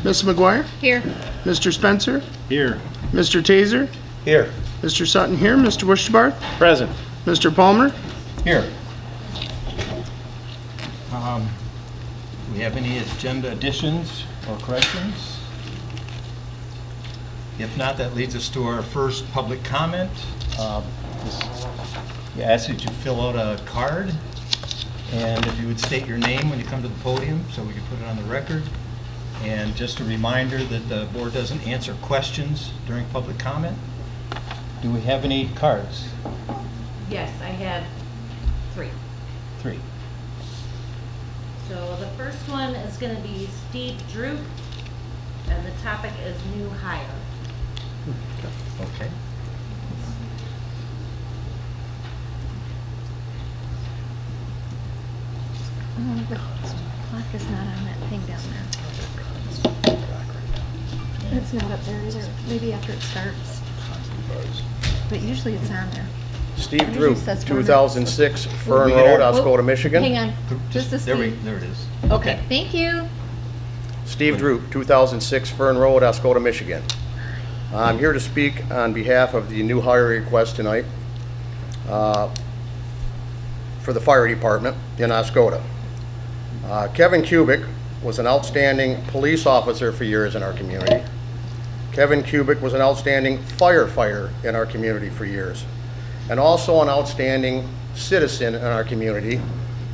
Ms. McGuire? Here. Mr. Spencer? Here. Mr. Taser? Here. Mr. Sutton here. Mr. Wishbarth? Present. Mr. Palmer? Here. Do we have any agenda additions or corrections? If not, that leads us to our first public comment. We ask that you fill out a card, and if you would state your name when you come to the podium so we can put it on the record. And just a reminder that the board doesn't answer questions during public comment. Do we have any cards? Yes, I have 3. 3. So the first one is going to be Steve Droop, and the topic is new hire. Okay. The clock is not on that thing down there. It's not up there either. Maybe after it starts. But usually it's on there. Steve Usually Drew, says 4 2006 Fern we get Road, our- Oscoda, Michigan. Hang on. This is There Steve. it is. Okay, thank you. Steve Drew, 2006 Fern Road, Oscoda, Michigan. I'm here to speak on behalf of the new hire request tonight for the fire department in Oscoda. Kevin Kubik was an outstanding police officer for years in our community. Kevin Kubik was an outstanding firefighter in our community for years, and also an outstanding citizen in our community.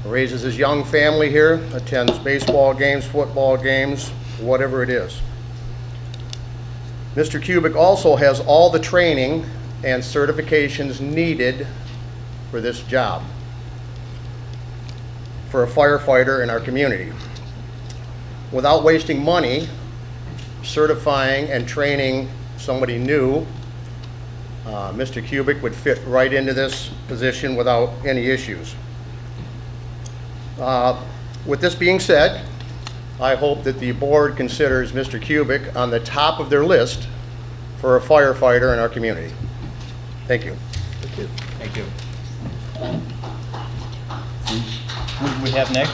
Raises his young family here, attends baseball games, football games, whatever it is. Mr. Kubik also has all the training and certifications needed for this job for a firefighter in our community. Without wasting money certifying and training somebody new, Mr. Kubik would fit right into this position without any issues. With this being said, I hope that the board considers Mr. Kubik on the top of their list for a firefighter in our community. Thank you. Thank you. Who do we have next?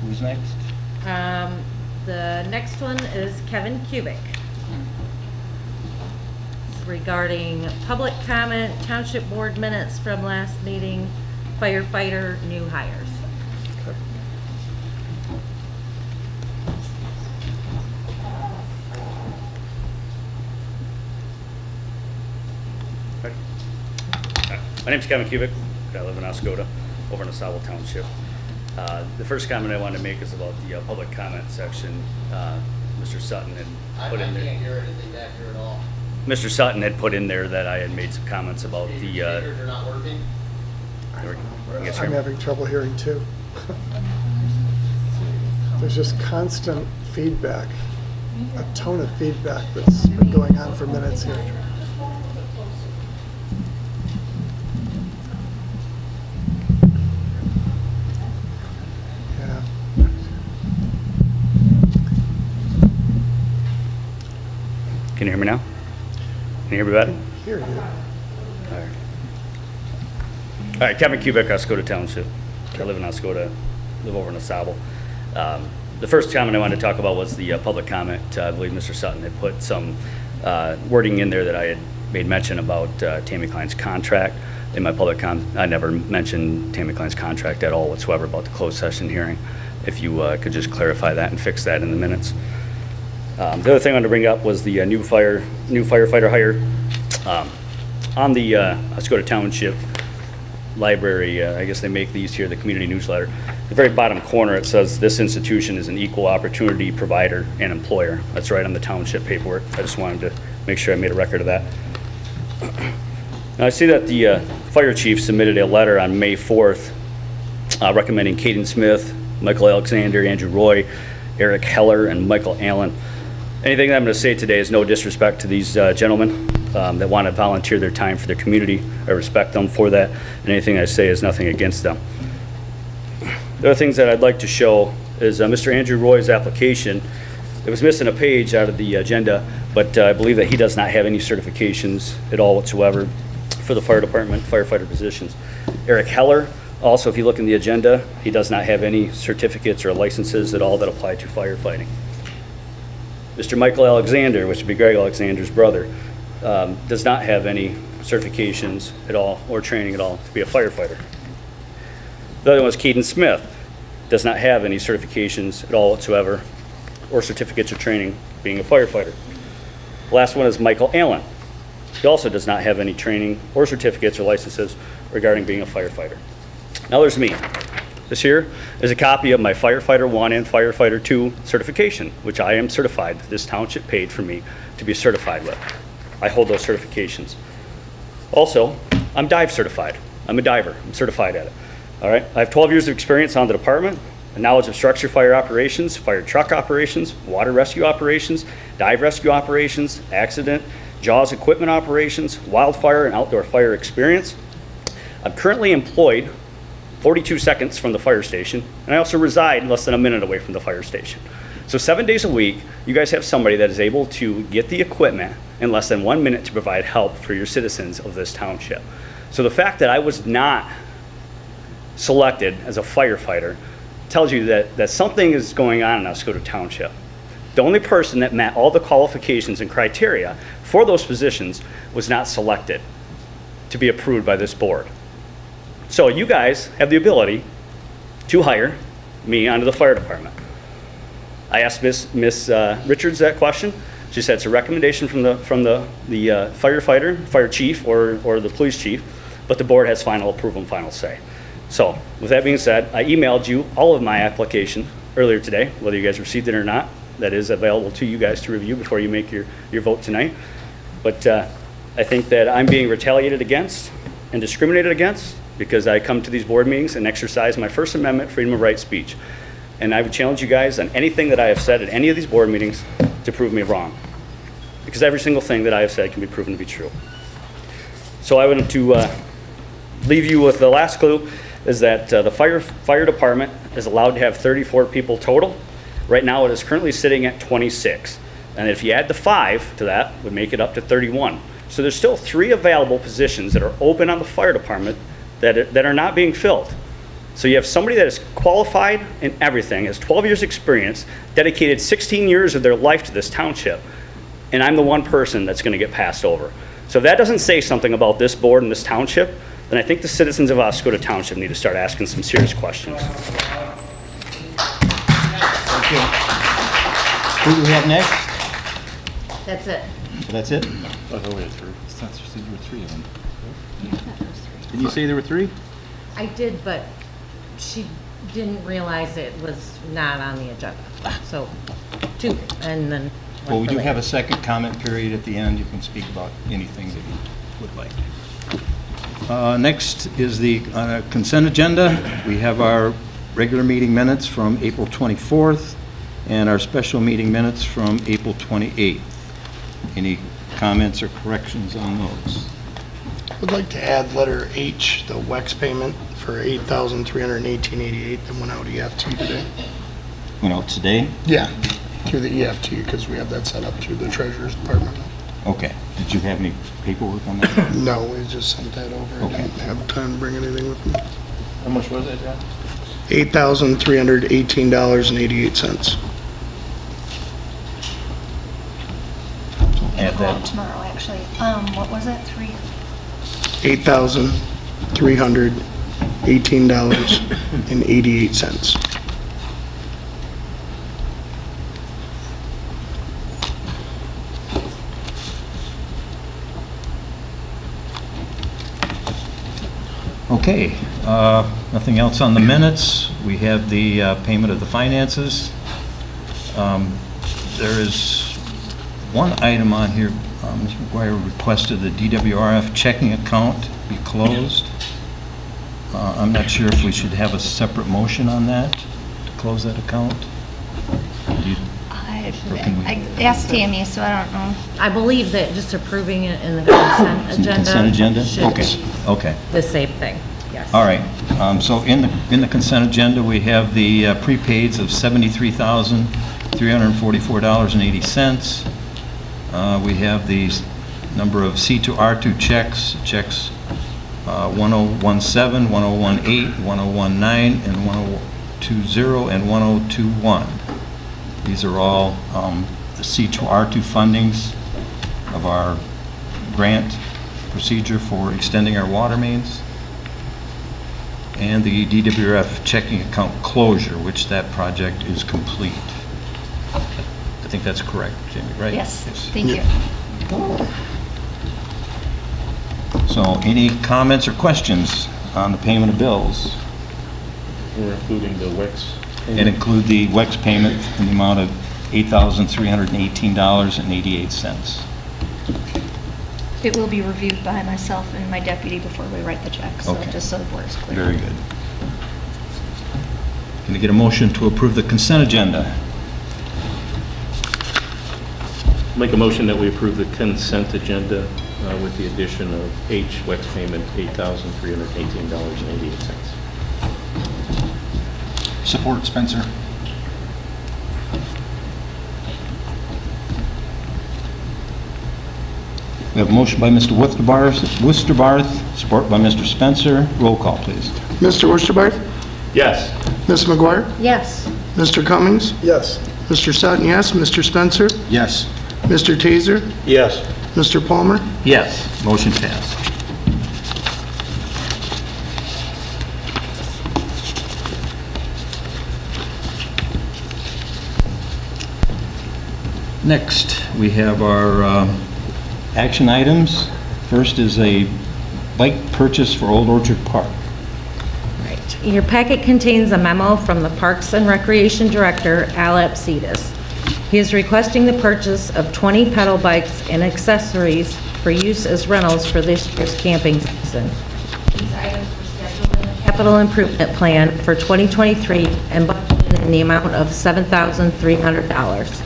Who's next? The next one is Kevin Kubik. Regarding public comment, township board minutes from last meeting, firefighter, new hires. My name's Kevin Kubik. I live in Oscoda, over in Oscoda Township. The first comment I wanted to make is about the public comment section. Mr. Sutton had put in there. I can't hear anything back here at all. Mr. Sutton had put in there that I had made some comments about the. Speakers are not working? I'm having trouble hearing too. There's just constant feedback, a tone of feedback that's been going on for minutes here. Yeah. Can you hear me now? Can you hear me better? Hear you. All right, Kevin Kubik, Oscoda Township. I live in Oscoda, live over in Osable. The first comment I wanted to talk about was the public comment. I believe Mr. Sutton had put some wording in there that I had made mention about Tammy Klein's contract. In my public comment, I never mentioned Tammy Klein's contract at all whatsoever about the closed session hearing. If you could just clarify that and fix that in the minutes. The other thing I wanted to bring up was the new firefighter hire. On the Oscoda Township library, I guess they make these here, the community newsletter. The very bottom corner, it says this institution is an equal opportunity provider and employer. That's right on the township paperwork. I just wanted to make sure I made a record of that. Now I see that the fire chief submitted a letter on May 4th recommending Caden Smith, Michael Alexander, Andrew Roy, Eric Heller, and Michael Allen. Anything that I'm going to say today is no disrespect to these gentlemen that want to volunteer their time for their community. I respect them for that, and anything I say is nothing against them. The other things that I'd like to show is Mr. Andrew Roy's application. It was missing a page out of the agenda, but I believe that he does not have any certifications at all whatsoever for the fire department firefighter positions. Eric Heller Also, if you look in the agenda, he does not have any certificates or licenses at all that apply to firefighting. Mr. Michael Alexander, which would be Greg Alexander's brother, does not have any certifications at all or training at all to be a firefighter. The other one is Keaton Smith, does not have any certifications at all whatsoever or certificates or training being a firefighter. The last one is Michael Allen. He also does not have any training or certificates or licenses regarding being a firefighter. Now there's me. This here is a copy of my Firefighter 1 and Firefighter 2 certification, which I am certified. This township paid for me to be certified with. I hold those certifications. Also, I'm dive certified. I'm a diver. I'm certified at it. All right. I have 12 years of experience on the department, a knowledge of structure fire operations, fire truck operations, water rescue operations, dive rescue operations, accident, JAWS equipment operations, wildfire and outdoor fire experience. I'm currently employed 42 seconds from the fire station, and I also reside less than a minute away from the fire station. So 7 days a week, you guys have somebody that is able to get the equipment in less than 1 minute to provide help for your citizens of this township. So the fact that I was not selected as a firefighter tells you that something is going on in Oscoda Township. The only person that met all the qualifications and criteria for those positions was not selected to be approved by this board. So you guys have the ability to hire me onto the fire department. I asked Miss Richards that question. She said it's a recommendation from the firefighter, fire chief, or the police chief, but the board has final approval and final say. So with that being said, I emailed you all of my application earlier today, whether you guys received it or not. That is available to you guys to review before you make your vote tonight. But I think that I'm being retaliated against and discriminated against because I come to these board meetings and exercise my First Amendment freedom of right speech. And I would challenge you guys on anything that I have said at any of these board meetings to prove me wrong. Because every single thing that I have said can be proven to be true. So I wanted to leave you with the last clue is that the fire department is allowed to have 34 people total. Right now it is currently sitting at 26. And if you add the 5 to that, would make it up to 31. So there's still 3 available positions that are open on the fire department that are not being filled. So you have somebody that is qualified in everything, has 12 years experience, dedicated 16 years of their life to this township, and I'm the one person that's going to get passed over. So if that doesn't say something about this board and this township, then I think the citizens of Oscoda Township need to start asking some serious questions. Thank you. Who do we have next? That's it. That's it? I thought we had 3. It's not, you said there were 3 of them. Didn't you say there were 3? I did, but she didn't realize it was not on the agenda. So 2, and then one Well, we for do later. have a second comment period at the end. You can speak about anything that you would like. Next is the consent agenda. We have our regular meeting minutes from April 24th and our special meeting minutes from April 28th. Any comments or corrections on those? Would like to add letter H, the WEX payment for $8,318.88 that went out EFT today. Went out today? Yeah, through the EFT, because we have that set up through the treasurer's department. Okay. Did you have any paperwork on that? No, we just sent that over. I Okay. didn't have time to bring anything with me. How much was that, John? $8,318.88. Add Go out that. tomorrow, actually. What was it? 3? $8,318.88. Okay, nothing else on the minutes. We have the payment of the finances. There is one item on here. Ms. McGuire requested the DWRF checking account be closed. I'm not sure if we should have a separate motion on that, to close that account. Do you- Or can we- I asked Tammy, so I don't know. I believe that just approving it in the consent It's in the agenda. consent agenda? should Okay, be okay. the same thing, yes. All right, so in the consent agenda, we have the prepaids of $73,344.80. We have the number of C to R2 checks 1017, 1018, 1019, and 1020, and 1021. These are all the C2R2 fundings of our grant procedure for extending our water mains, and the DWF checking account closure, which that project is complete. I think that's correct, Jamie, right? Yes, thank you. So any comments or questions on the payment of bills? We're including the WEX. And include the WEX payment in the amount of $8,318.88. It will be reviewed by myself and my deputy before we write the check, so Okay. just so the board is clear. Very good. Can I get a motion to approve the consent agenda? Make a motion that we approve the consent agenda with the addition of H, WEX payment, $8,318.88. Support, Spencer. We have a motion by Mr. Wisterbarth, support by Mr. Spencer. Roll call, please. Mr. Worcester, Yes. Ms. McGuire, Yes. Mr. Cummings, Yes. Mr. Sutton, yes, Mr. Spencer, Yes. Mr. Taser, Yes. Mr. Palmer, Yes. Motion passed. Next, we have our action items. First is a bike purchase for Old Orchard Park. Right. Your packet contains a memo from the Parks and Recreation Director, Al Apsidis. He is requesting the purchase of 20 pedal bikes and accessories for use as rentals for this year's camping season. These items were scheduled in the capital improvement plan for 2023 and budgeted in the amount of $7,300.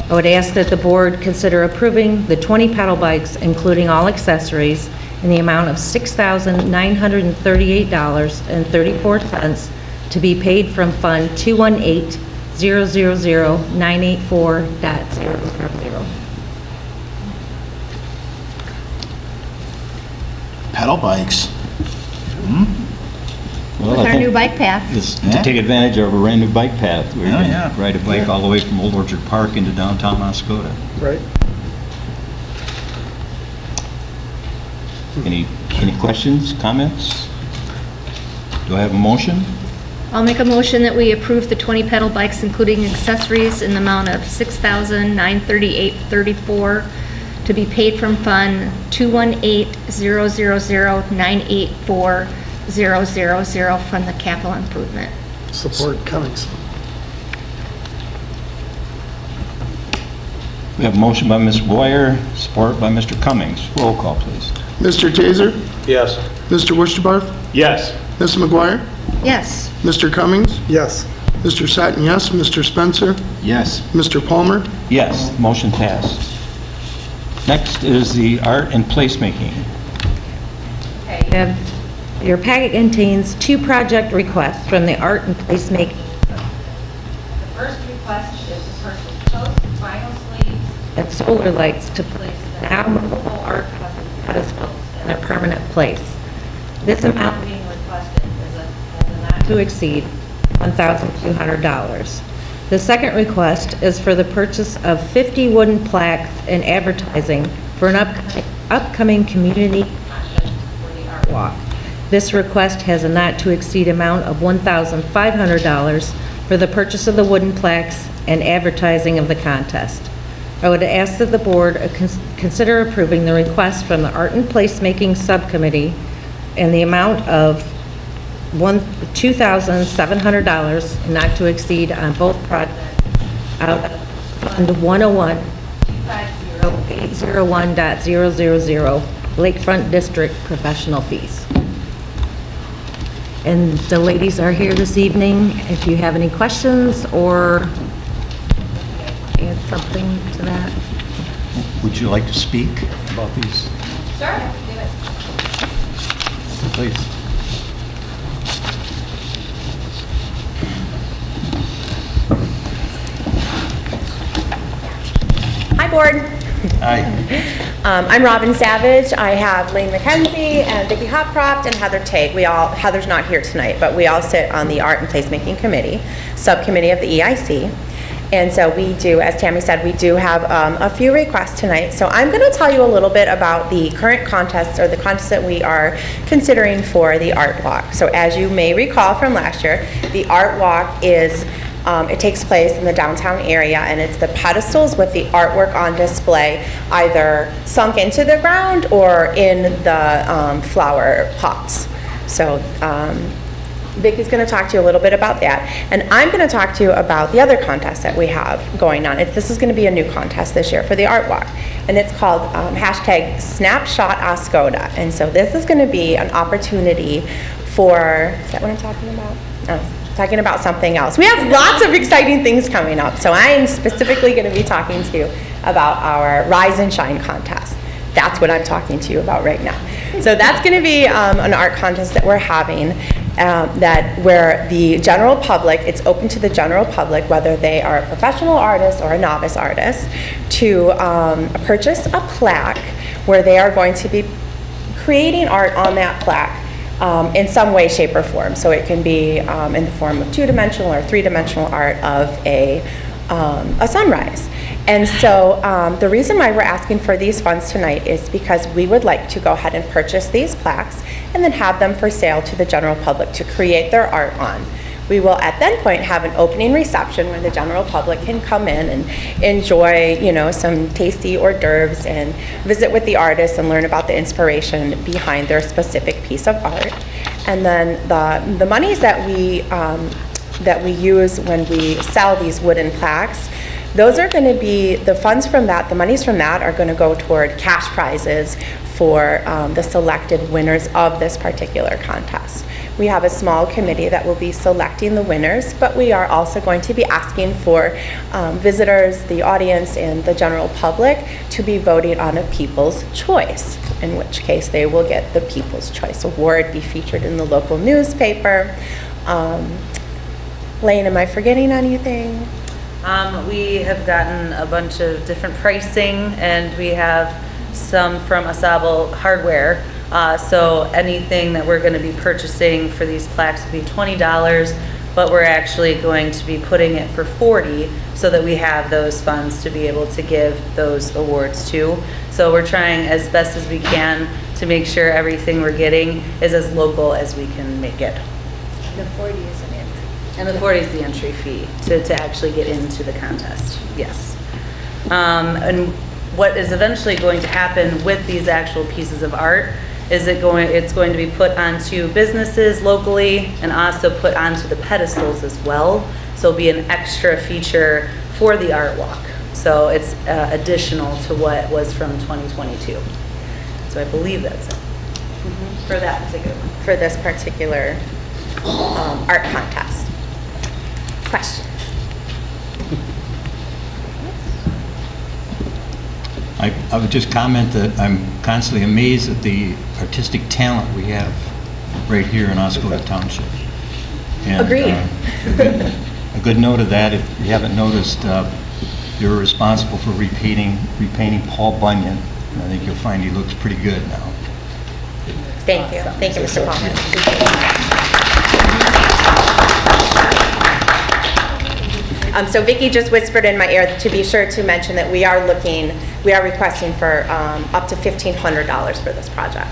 I would ask that the board consider approving the 20 pedal bikes, including all accessories, in the amount of $6,938.34 to be paid from Fund 218-000-984.000. Pedal bikes. Well, With I our think new bike path. It's to take advantage of a brand new bike path. Where you Oh, can yeah. ride a bike all the way from Old Orchard Park into downtown Oscoda. Right? Any questions, comments? Do I have a motion? I'll make a motion that we approve the 20 pedal bikes, including accessories, in the amount of $6,938.34 to be paid from Fund 218-000-984.000 from the capital improvement. Support Cummings. We have a motion by Ms. Boyer, support by Mr. Cummings. Roll call, please. Mr. Taser, Yes. Mr. Worcester, Yes. Ms. McGuire, Yes. Mr. Cummings, Yes. Mr. Sutton, yes, Mr. Spencer, Yes. Mr. Palmer, Yes, motion passed. Next is the art and placemaking. Your packet contains 2 project requests from the Art and Placemaking. The first request is to purchase post vinyl sleeves and solar lights to place the now movable art pedestals in their permanent place. This amount being requested is a not to exceed $1,200. The second request is for the purchase of 50 wooden plaques and advertising for an upcoming community contest for the art walk. This request has a not-to-exceed amount of $1,500 for the purchase of the wooden plaques and advertising of the contest. I would ask that the board consider approving the request from the Art and Placemaking Subcommittee in the amount of $2,700, not to exceed on both projects, out of Fund 101-250-801.000, Lakefront District Professional Fees. And the ladies are here this evening. If you have any questions or add something to that. Would you like to speak about these? Sure, do it. Please. Hi, Board. Aye. I'm Robin Savage. I have Lane McKenzie and Vicki Hopcroft and Heather Tague. Heather's not here tonight, but we all sit on the Art and Placemaking Committee, subcommittee of the EIC. And so we do, as Tammy said, we do have a few requests tonight. So I'm going to tell you a little bit about the current contests, or the contests that we are considering for the Art Walk. So as you may recall from last year, the Art Walk is, it takes place in the downtown area, and it's the pedestals with the artwork on display, either sunk into the ground or in the flower pots. So Vicki's going to talk to you a little bit about that, and I'm going to talk to you about the other contest that we have going on. This is going to be a new contest this year for the Art Walk, and it's called hashtag Snapshot Oscoda. And so this is going to be an opportunity for, is that what I'm talking about? Oh, talking about something else. We have lots of exciting things coming up, so I am specifically going to be talking to you about our Rise and Shine contest. That's what I'm talking to you about right now. So that's going to be an art contest that we're having, where the general public, it's open to the general public, whether they are a professional artist or a novice artist, to purchase a plaque where they are going to be creating art on that plaque in some way, shape, or form. So it can be in the form of two-dimensional or three-dimensional art of a sunrise. And so the reason why we're asking for these funds tonight is because we would like to go ahead and purchase these plaques and then have them for sale to the general public to create their art on. We will at that point have an opening reception where the general public can come in and enjoy, some tasty hors d'oeuvres and visit with the artists and learn about the inspiration behind their specific piece of art. And then the monies that we use when we sell these wooden plaques, those are going to be, the funds from that, the monies from that are going to go toward cash prizes for the selected winners of this particular contest. We have a small committee that will be selecting the winners, but we are also going to be asking for visitors, the audience, and the general public to be voting on a People's Choice, in which case they will get the People's Choice Award, be featured in the local newspaper. Lane, am I forgetting anything? We have gotten a bunch of different pricing, and we have some from Oscoda Hardware. So anything that we're going to be purchasing for these plaques will be $20, but we're actually going to be putting it for $40 so that we have those funds to be able to give those awards to. So we're trying as best as we can to make sure everything we're getting is as local as we can make it. The 40 is an entry. And the 40 is the entry fee to actually get into the contest, yes. And what is eventually going to happen with these actual pieces of art is it's going to be put onto businesses locally and also put onto the pedestals as well. So it'll be an extra feature for the art walk. So it's additional to what was from 2022. So I believe that's it. For that particular one. For this particular art contest. Questions? I would just comment that I'm constantly amazed at the artistic talent we have right here in Oscoda Township. And, Agreed. A good note of that, if you haven't noticed, you're responsible for repainting Paul Bunyan. And I think you'll find he looks pretty good now. Thank you. Thank you, Mr. Palmer. So Vicki just whispered in my ear to be sure to mention that we are requesting for up to $1,500 for this project.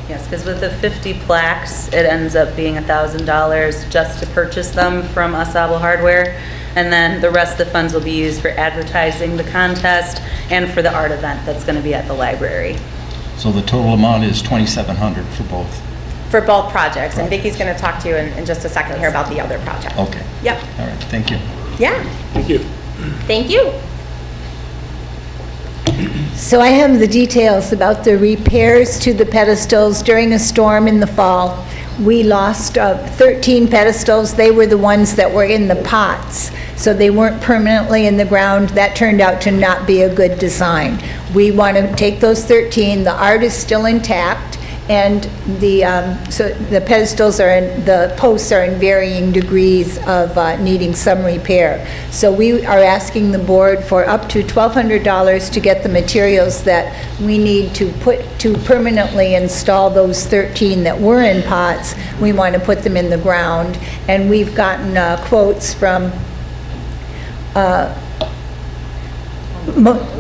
Yes, because with the 50 plaques, it ends up being $1,000 just to purchase them from Oscoda Hardware. And then the rest of the funds will be used for advertising the contest and for the art event that's going to be at the library. So the total amount is $2,700 for both? For both projects. And Vicki's going to talk to you in just a second here about the other project. Okay. Yep. All right, thank you. Yeah. Thank you. Thank you. So I have the details about the repairs to the pedestals during a storm in the fall. We lost 13 pedestals. They were the ones that were in the pots, so they weren't permanently in the ground. That turned out to not be a good design. We want to take those 13. The art is still intact, And so the pedestals the posts are in varying degrees of needing some repair. So we are asking the board for up to $1,200 to get the materials that we need to permanently install those 13 that were in pots. We want to put them in the ground. And we've gotten quotes from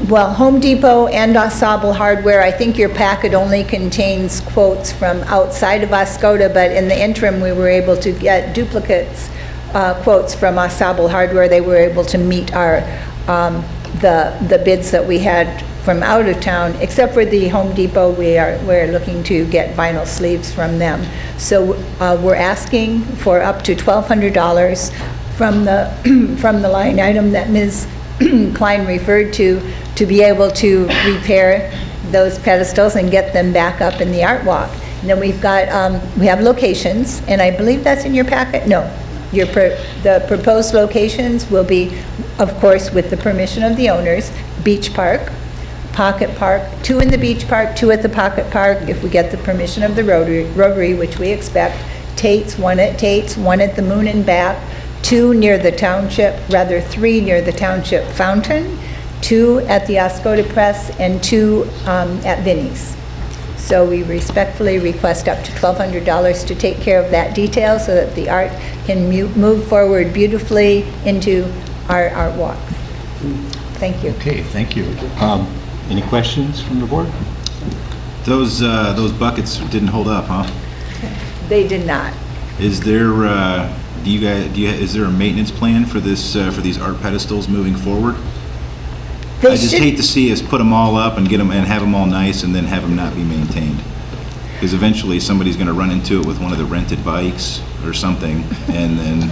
Home Depot and Oscoda Hardware. I think your packet only contains quotes from outside of Oscoda, but in the interim, we were able to get duplicates quotes from Oscoda Hardware. They were able to meet our the bids that we had from out of town. Except for the Home Depot, we're looking to get vinyl sleeves from them. So we're asking for up to $1,200 from the line item that Ms. Klein referred to be able to repair those pedestals and get them back up in the art walk. And then we've got, we have locations, and I believe that's in your packet? No. The proposed locations will be, of course, with the permission of the owners, Beach Park, Pocket Park, 2 in the Beach Park, 2 at the Pocket Park, if we get the permission of the Rotary, which we expect, Tate's, 1 at Tate's, 1 at the Moon and Back, 2 near the Township, rather 3 near the Township Fountain, 2 at the Oscoda Press, and 2 at Vinnie's. So we respectfully request up to $1,200 to take care of that detail so that the art can move forward beautifully into our art walk. Thank you. Okay, thank you. Any questions from the board? Those buckets didn't hold up, huh? They did not. Is there is there a maintenance plan for this for these art pedestals moving forward? I just hate to see us put them all up and get them and have them all nice and then have them not be maintained. Because eventually somebody's going to run into it with one of the rented bikes or something, and then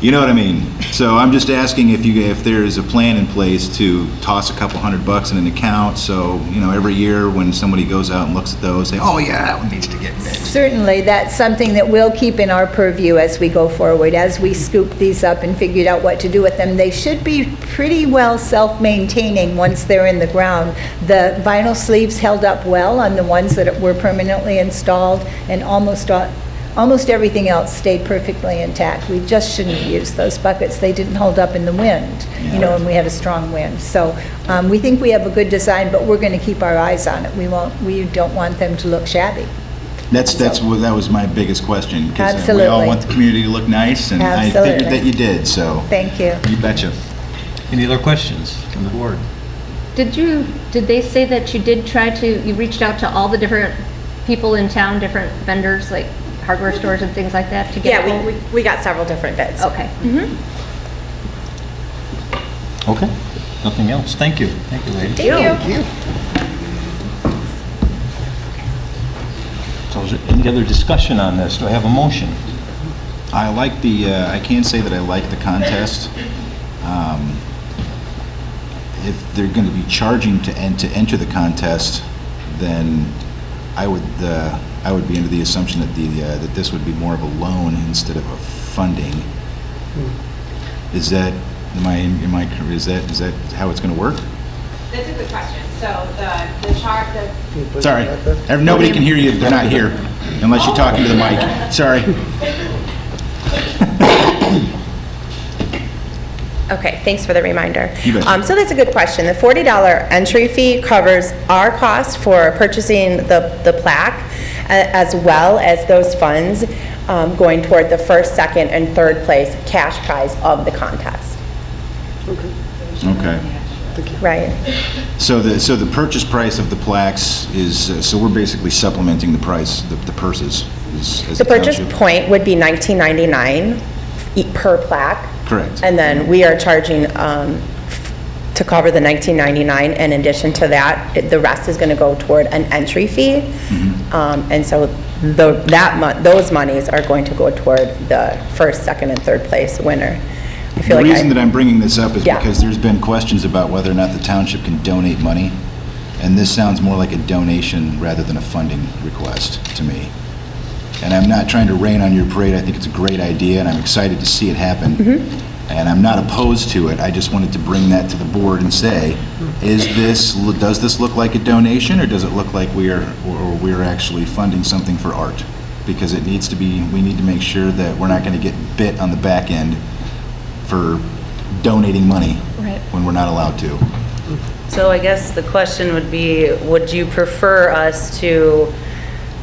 you know what I mean. So I'm just asking if there is a plan in place to toss a couple $100 in an account, so every year when somebody goes out and looks at those, say, oh yeah, that one needs to get fixed. Certainly, that's something that we'll keep in our purview as we go forward. As we scoop these up and figured out what to do with them, they should be pretty well self-maintaining once they're in the ground. The vinyl sleeves held up well on the ones that were permanently installed, and almost everything else stayed perfectly intact. We just shouldn't use those buckets. They didn't hold up in the wind, and we had a strong wind. So we think we have a good design, but we're going to keep our eyes on it. We don't want them to look shabby. That was my biggest question. Because Absolutely. we all want the community to look nice, and Absolutely. I figured that you did. So thank you. You betcha. Any other questions from the board? Did they say that you reached out to all the different people in town, different vendors, like hardware stores and things like that to get? Yeah, we got several different bids. Okay. Okay. Nothing else. Thank you. Thank you, ladies. Thank you. So is there any other discussion on this? Do I have a motion? I like I can't say that I like the contest. If they're going to be charging to enter the contest, then I would be under the assumption that that this would be more of a loan instead of a funding. Is that is that how it's going to work? That's a good question. So the chart, Sorry, nobody can hear you. They're not here unless you're talking to the mic. Sorry. Okay, thanks for the reminder. You bet. So that's a good question. The $40 entry fee covers our cost for purchasing the plaque, as well as those funds going toward the first, second, and third place cash prize of the contest. Okay. Right. So the purchase price of the plaques is so we're basically supplementing the price, the purses. As The purchase township. point would be $19.99 per plaque. Correct. And then we are charging to cover the $19.99. In addition to that, the rest is going to go toward an entry fee. And so those monies are going to go toward the first, second, and third place winner. I feel The like reason that I'm bringing this up is Yeah. because there's been questions about whether or not the township can donate money, and this sounds more like a donation rather than a funding request to me. And I'm not trying to rain on your parade. I think it's a great idea, and I'm excited to see it happen. and I'm not opposed to it. I just wanted to bring that to the board and say, does this look like a donation, or does it look like we're actually funding something for art? Because it needs to be, we need to make sure that we're not going to get bit on the back end for donating money Right. when we're not allowed to. So I guess the question would be, would you prefer us to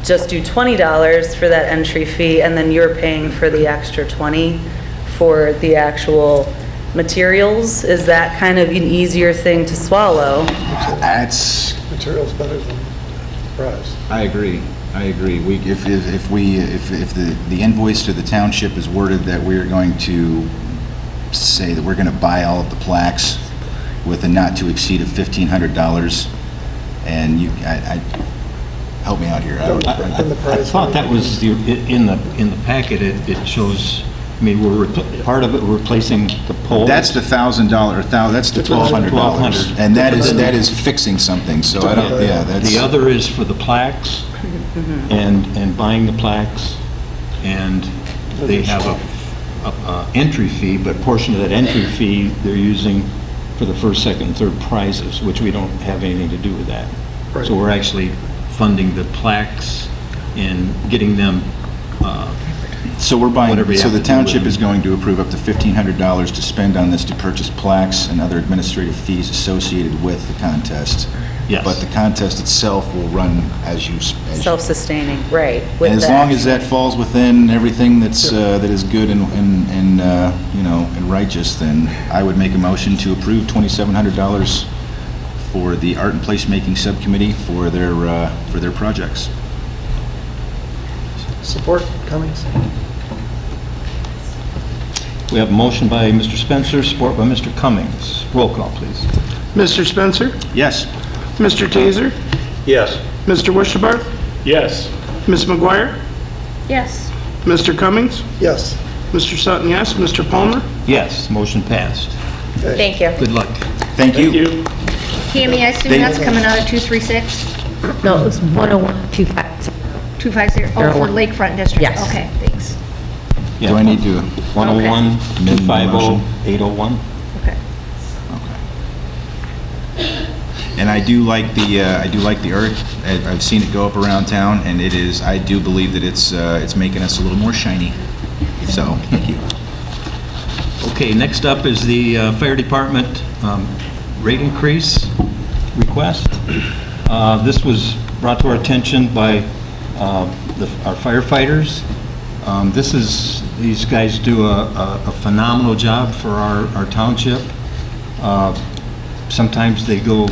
just do $20 for that entry fee, and then you're paying for the extra 20 for the actual materials? Is that kind of an easier thing to swallow? That's, Material's better than price. I agree. If the invoice to the township is worded that we're going to say that we're going to buy all of the plaques with a not to exceed of $1,500, and help me out here. I thought that was in the packet, it shows, I mean, part of it, we're replacing the poles. That's the $1,000, that's the $1,200. And that is fixing something, so I don't, yeah, that's. The other is for the plaques and buying the plaques, and they have a entry fee, but portion of that entry fee they're using for the first, second, and third prizes, which we don't have anything to do with that. Right. So we're actually funding the plaques and getting them, So we're buying, whatever you so have the to do with township them. is going to approve up to $1,500 to spend on this to purchase plaques and other administrative fees associated with the contest. Yes. But the contest itself will run as you. Self-sustaining, right. with And as the long as actual- that falls within everything that is good and and righteous, then I would make a motion to approve $2,700 for the Art and Placemaking Subcommittee for their projects. Support, Cummings? We have a motion by Mr. Spencer, support by Mr. Cummings. Roll call, please. Mr. Spencer? Yes. Mr. Taser? Yes. Mr. Wishabar? Yes. Ms. McGuire? Yes. Mr. Cummings? Yes. Mr. Sutton, yes. Mr. Palmer? Yes, motion passed. Thank you. Good luck. Thank you. Tammy, I assume that's coming out of 236, No, it was 101-250. 250? Oh, for Lakefront District? Yes. Okay, thanks. Yeah. Do I need to? 101, Amend the 250, motion? 801. Okay. And I do like the art. I've seen it go up around town, and I do believe that it's making us a little more shiny. So, thank you. Okay, next up is the Fire Department rate increase request. This was brought to our attention by our firefighters. These guys do a phenomenal job for our township. Sometimes they go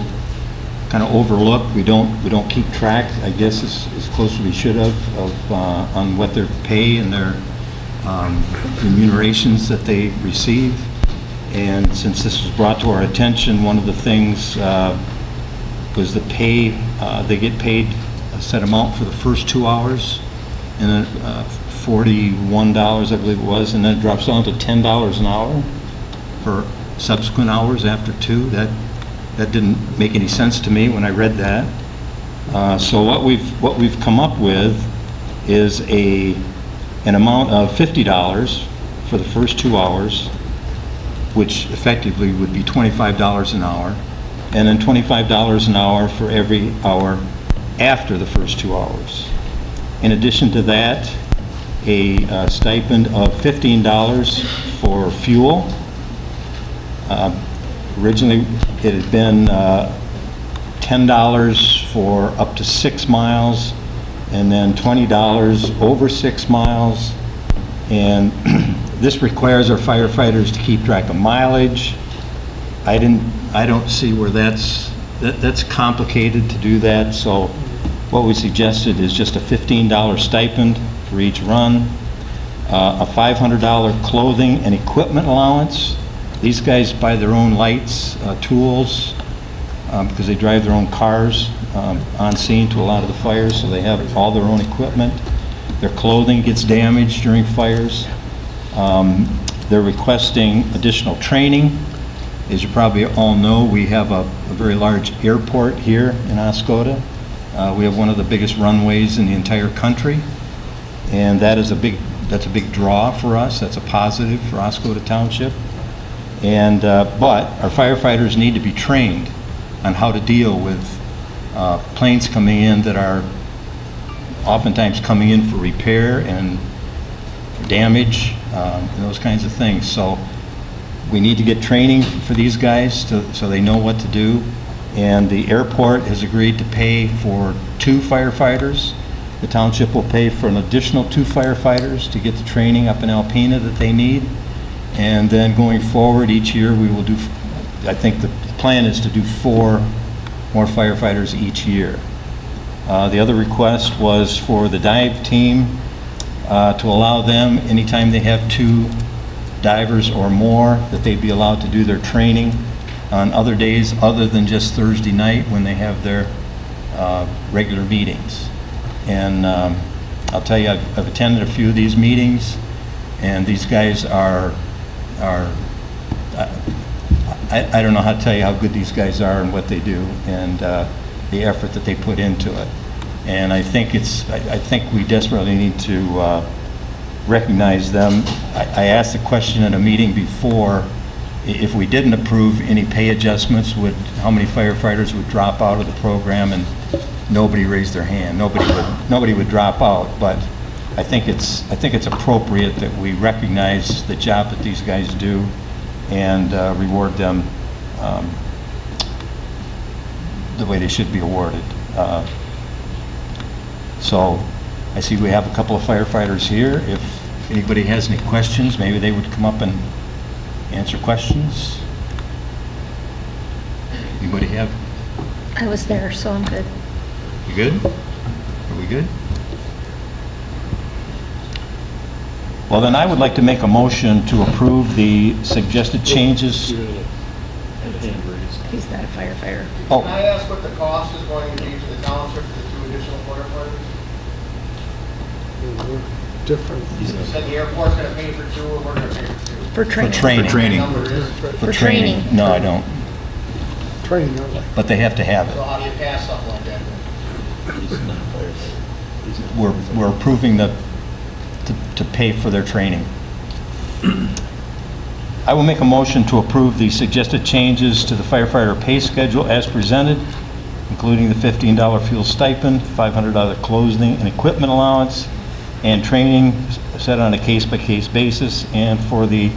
kind of overlooked. We don't keep track, I guess, as close as we should have on what their pay and their remunerations that they receive. And since this was brought to our attention, one of the things was the pay. They get paid a set amount for the first 2 hours, and then $41, I believe it was, and then it drops down to $10 an hour for subsequent hours after 2. That didn't make any sense to me when I read that. So what we've come up with is an amount of $50 for the first 2 hours, which effectively would be $25 an hour, and then $25 an hour for every hour after the first 2 hours. In addition to that, a stipend of $15 for fuel. Originally, it had been $10 for up to 6 miles, and then $20 over 6 miles. And this requires our firefighters to keep track of mileage. I don't see where that's complicated to do that. So what we suggested is just a $15 stipend for each run, a $500 clothing and equipment allowance. These guys buy their own lights, tools, because they drive their own cars on scene to a lot of the fires, so they have all their own equipment. Their clothing gets damaged during fires. They're requesting additional training. As you probably all know, we have a very large airport here in Oscoda. We have one of the biggest runways in the entire country, and that's a big draw for us. That's a positive for Oscoda Township. But our firefighters need to be trained on how to deal with planes coming in that are oftentimes coming in for repair and for damage, and those kinds of things. So we need to get training for these guys so they know what to do. And the airport has agreed to pay for 2 firefighters. The township will pay for an additional 2 firefighters to get the training up in Alpena that they need. And then going forward, each year we will do, I think the plan is to do 4 more firefighters each year. The other request was for the dive team to allow them, anytime they have 2 divers or more, that they'd be allowed to do their training on other days other than just Thursday night when they have their regular meetings. And I'll tell you, I've attended a few of these meetings, and these guys are I don't know how to tell you how good these guys are and what they do, and the effort that they put into it. And I think we desperately need to recognize them. I asked the question in a meeting before, if we didn't approve any pay adjustments, how many firefighters would drop out of the program, and nobody raised their hand. Nobody would drop out, but I think it's appropriate that we recognize the job that these guys do and reward them the way they should be awarded. So I see we have a couple of firefighters here. If anybody has any questions, maybe they would come up and answer questions. Anybody have? I was there, so I'm good. You good? Are we good? Well, then I would like to make a motion to approve the suggested changes. He's not a firefighter. Oh, Can I ask what the cost is going to be to the township for the 2 additional firefighters? Different. You said the airport's going to pay for 2, and we're going to pay for 2. For training. training. Training. Number is, For training. No, I don't. Training only. But they have to have so it. how do you pass something like that? We're approving to pay for their training. I will make a motion to approve the suggested changes to the firefighter pay schedule as presented, including the $15 fuel stipend, $500 clothing and equipment allowance, and training set on a case-by-case basis, and for the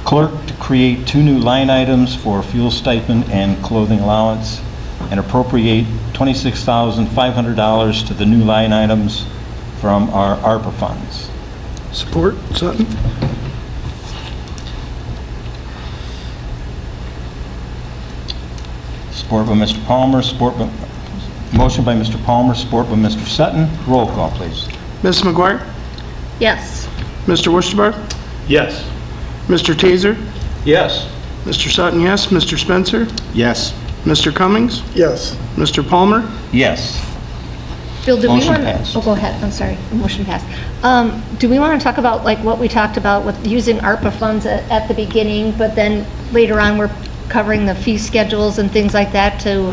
clerk to create 2 new line items for fuel stipend and clothing allowance, and appropriate $26,500 to the new line items from our ARPA funds. Support, Sutton? Support by Mr. Palmer, motion by Mr. Palmer, support by Mr. Sutton. Roll call, please. Ms. McGuire? Yes. Mr. Worcester? Yes. Mr. Taser? Yes. Mr. Sutton, yes. Mr. Spencer? Yes. Mr. Cummings? Yes. Mr. Palmer? Yes. Bill, do we Motion want passed. to, oh, go ahead, I'm sorry, motion passed. Do we want to talk about like what we talked about with using ARPA funds at the beginning, but then later on we're covering the fee schedules and things like that to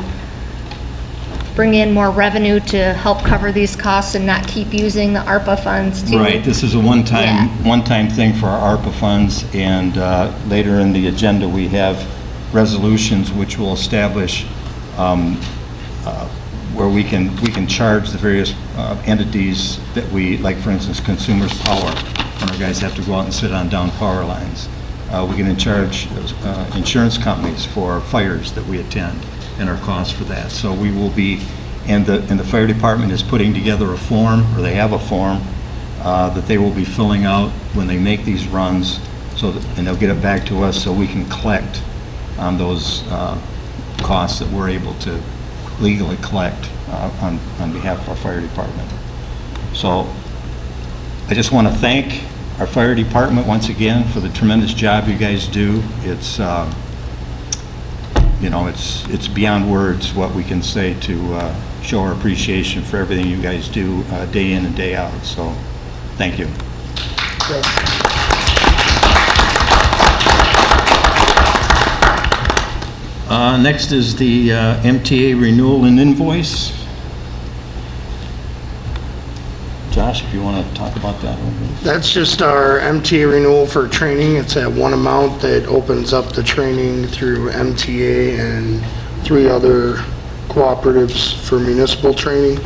bring in more revenue to help cover these costs and not keep using the ARPA funds to... Right, this is a one-time thing for our ARPA funds, and later in the agenda we have resolutions which will establish where we can charge the various entities that we, like for instance, Consumers Power, when our guys have to go out and sit on down power lines. We can charge insurance companies for fires that we attend and our costs for that. So we will be, and the fire department is putting together a form, or they have a form, that they will be filling out when they make these runs, and they'll get it back to us so we can collect on those costs that we're able to legally collect on behalf of our fire department. So I just want to thank our fire department once again for the tremendous job you guys do. It's it's beyond words what we can say to show our appreciation for everything you guys do day in and day out. So thank you. Next is the MTA renewal and invoice. John? Josh, if you want to talk about that a little bit. That's just our MTA renewal for training. It's at one amount that opens up the training through MTA and 3 other cooperatives for municipal training.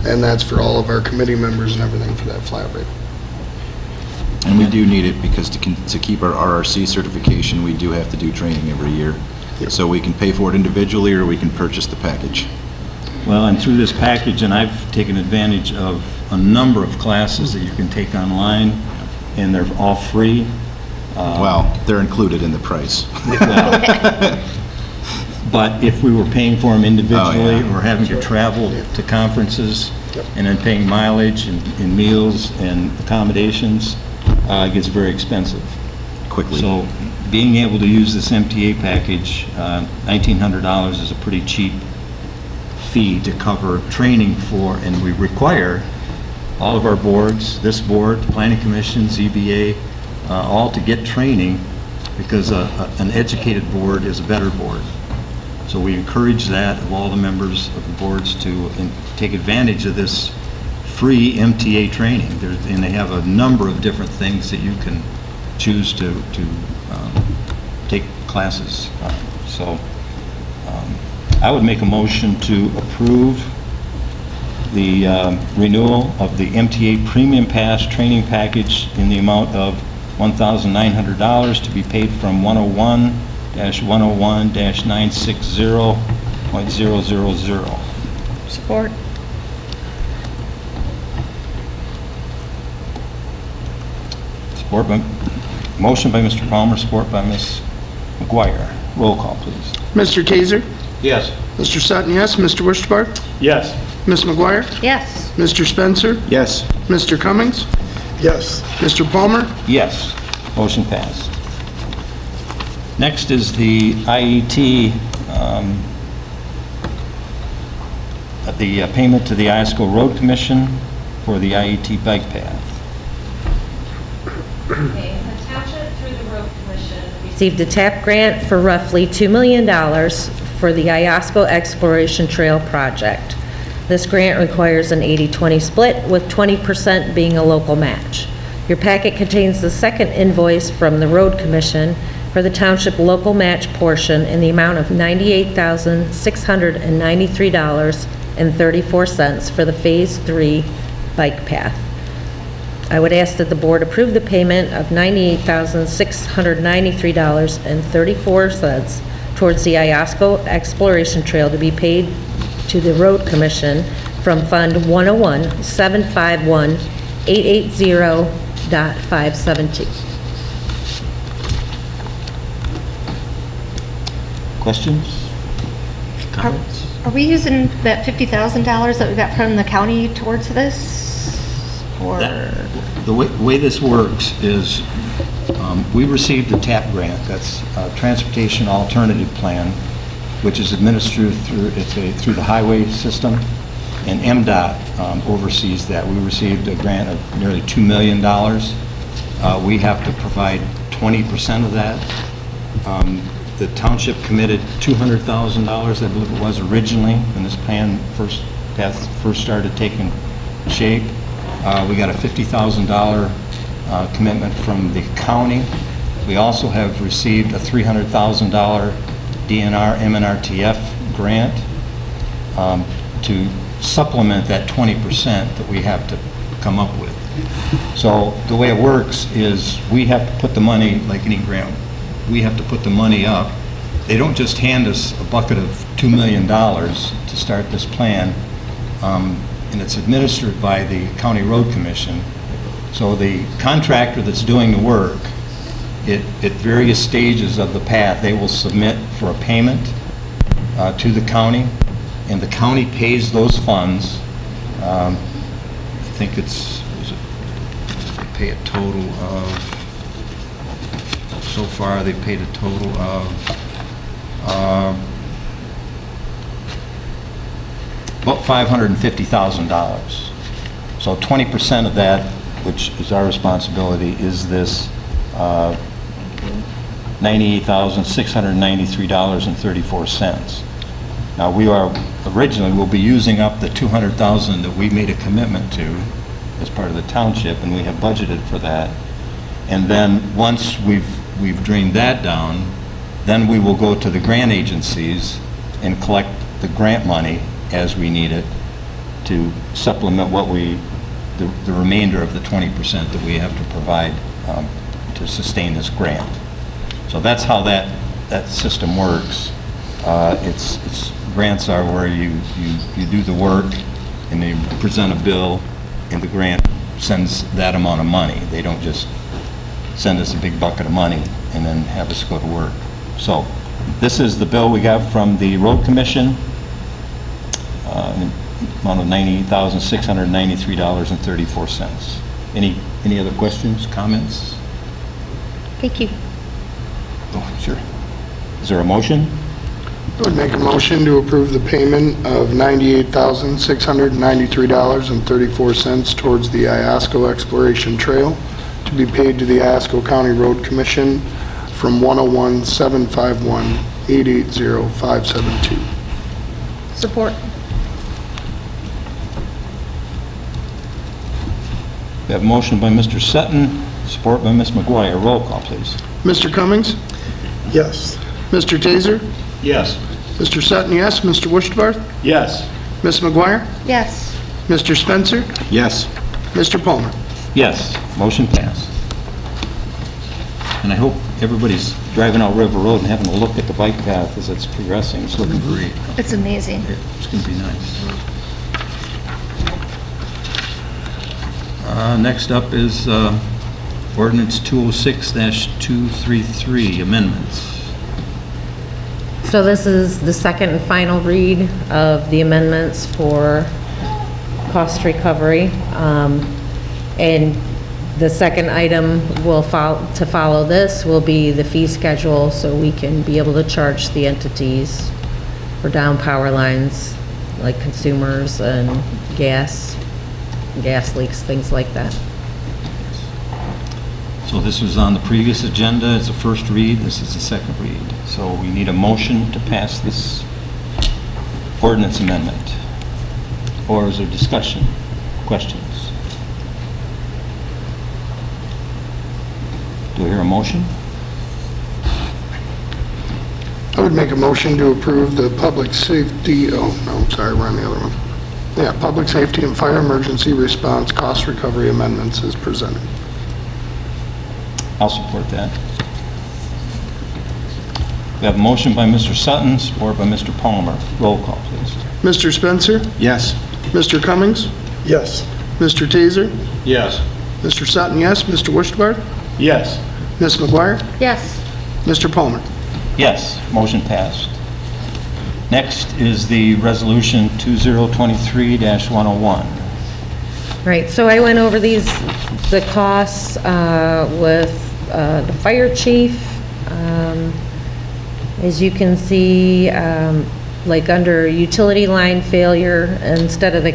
And that's for all of our committee members and everything for that flat rate. And we do need it because to keep our RRC certification, we do have to do training every year. Yep. So we can pay for it individually or we can purchase the package. Well, and through this package, and I've taken advantage of a number of classes that you can take online, and they're all free. Well, they're included in the price. But if we were paying for them individually, Oh, yeah. or having to travel to conferences, Yep. and then paying mileage and meals and accommodations, it gets very expensive. Quickly. So being able to use this MTA package, $1,900 is a pretty cheap fee to cover training for, and we require all of our boards, this board, planning commission, ZBA, all to get training, because an educated board is a better board. So we encourage that of all the members of the boards to take advantage of this free MTA training. And they have a number of different things that you can choose to take classes on. So I would make a motion to approve the renewal of the MTA Premium Pass training package in the amount of $1,900 to be paid from 101-101-960.000. Support. Support by, motion by Mr. Palmer, support by Ms. McGuire. Roll call, please. Mr. Kaiser? Yes. Mr. Sutton, yes. Mr. Wishbar? Yes. Ms. McGuire? Yes. Mr. Spencer? Yes. Mr. Cummings? Yes. Mr. Palmer? Yes, motion passed. Next is the IET, the payment to the Oscoda Road Commission for the IET bike path. Okay, the Township through the Road Commission received a TAP grant for roughly $2 million for the Iosco Exploration Trail project. This grant requires an 80-20 split, with 20% being a local match. Your packet contains the second invoice from the Road Commission for the Township local match portion in the amount of $98,693.34 for the Phase 3 bike path. I would ask that the board approve the payment of $98,693.34 towards the Iosco Exploration Trail to be paid to the Road Commission from Fund 101-751-880.572. Questions? Comments? Are we using that $50,000 that we got from the county towards this? Or, The way this works is, we received a TAP grant, that's a Transportation Alternative Plan, which is administered through the highway system, and MDOT oversees that. We received a grant of nearly $2 million. We have to provide 20% of that. The township committed $200,000, I believe it was originally, when this path first started taking shape. We got a $50,000 commitment from the county. We also have received a $300,000 DNR MNRTF grant to supplement that 20% that we have to come up with. So the way it works is we have to put the money, like any grant, we have to put the money up. They don't just hand us a bucket of $2 million to start this plan, and it's administered by the County Road Commission. So the contractor that's doing the work, at various stages of the path, they will submit for a payment to the county, and the county pays those funds. I think they pay a total of, so far they've paid a total of about $550,000. So 20% of that, which is our responsibility, is this $98,693.34. Now, we'll be using up the $200,000 that we made a commitment to as part of the township, and we have budgeted for that. And then, once we've drained that down, then we will go to the grant agencies and collect the grant money as we need it to supplement the remainder of the 20% that we have to provide to sustain this grant. So that's how that system works. It's grants are where you do the work and they present a bill and the grant sends that amount of money. They don't just send us a big bucket of money and then have us go to work. So this is the bill we got from the Road Commission, amount of $98,693.34. Any other questions, comments? Thank you. Oh, sure. Is there a motion? I would make a motion to approve the payment of $98,693.34 towards the Iosco Exploration Trail to be paid to the Iosco County Road Commission from 101-751-880-572. Support. We have a motion by Mr. Sutton, support by Ms. McGuire. Roll call, please. Mr. Cummings? Yes. Mr. Taser? Yes. Mr. Sutton, yes. Mr. Wustbarth? Yes. Ms. McGuire? Yes. Mr. Spencer? Yes. Mr. Palmer? Yes, motion passed. And I hope everybody's driving out River Road and having a look at the bike path as it's progressing. It's looking great. It's amazing. It's going to be nice. Next up is ordinance 206-233 amendments. So this is the second and final read of the amendments for cost recovery. And the second item to follow this will be the fee schedule, so we can be able to charge the entities for down power lines, like consumers and gas leaks, things like that. So this was on the previous agenda. It's a first read. This is the second read. So we need a motion to pass this ordinance amendment. Or is there discussion, questions? Do I hear a motion? I would make a motion to approve the public safety, we're on the other one. Yeah, public safety and fire emergency response cost recovery amendments is presented. I'll support that. We have a motion by Mr. Sutton, support by Mr. Palmer. Roll call, please. Mr. Spencer? Yes. Mr. Cummings? Yes. Mr. Taser? Yes. Mr. Sutton, yes. Mr. Wustbarth? Yes. Ms. McGuire? Yes. Mr. Palmer? Yes, motion passed. Next is the resolution 2023-101. Right, so I went over the costs with the fire chief. As you can see, like under utility line failure, instead of the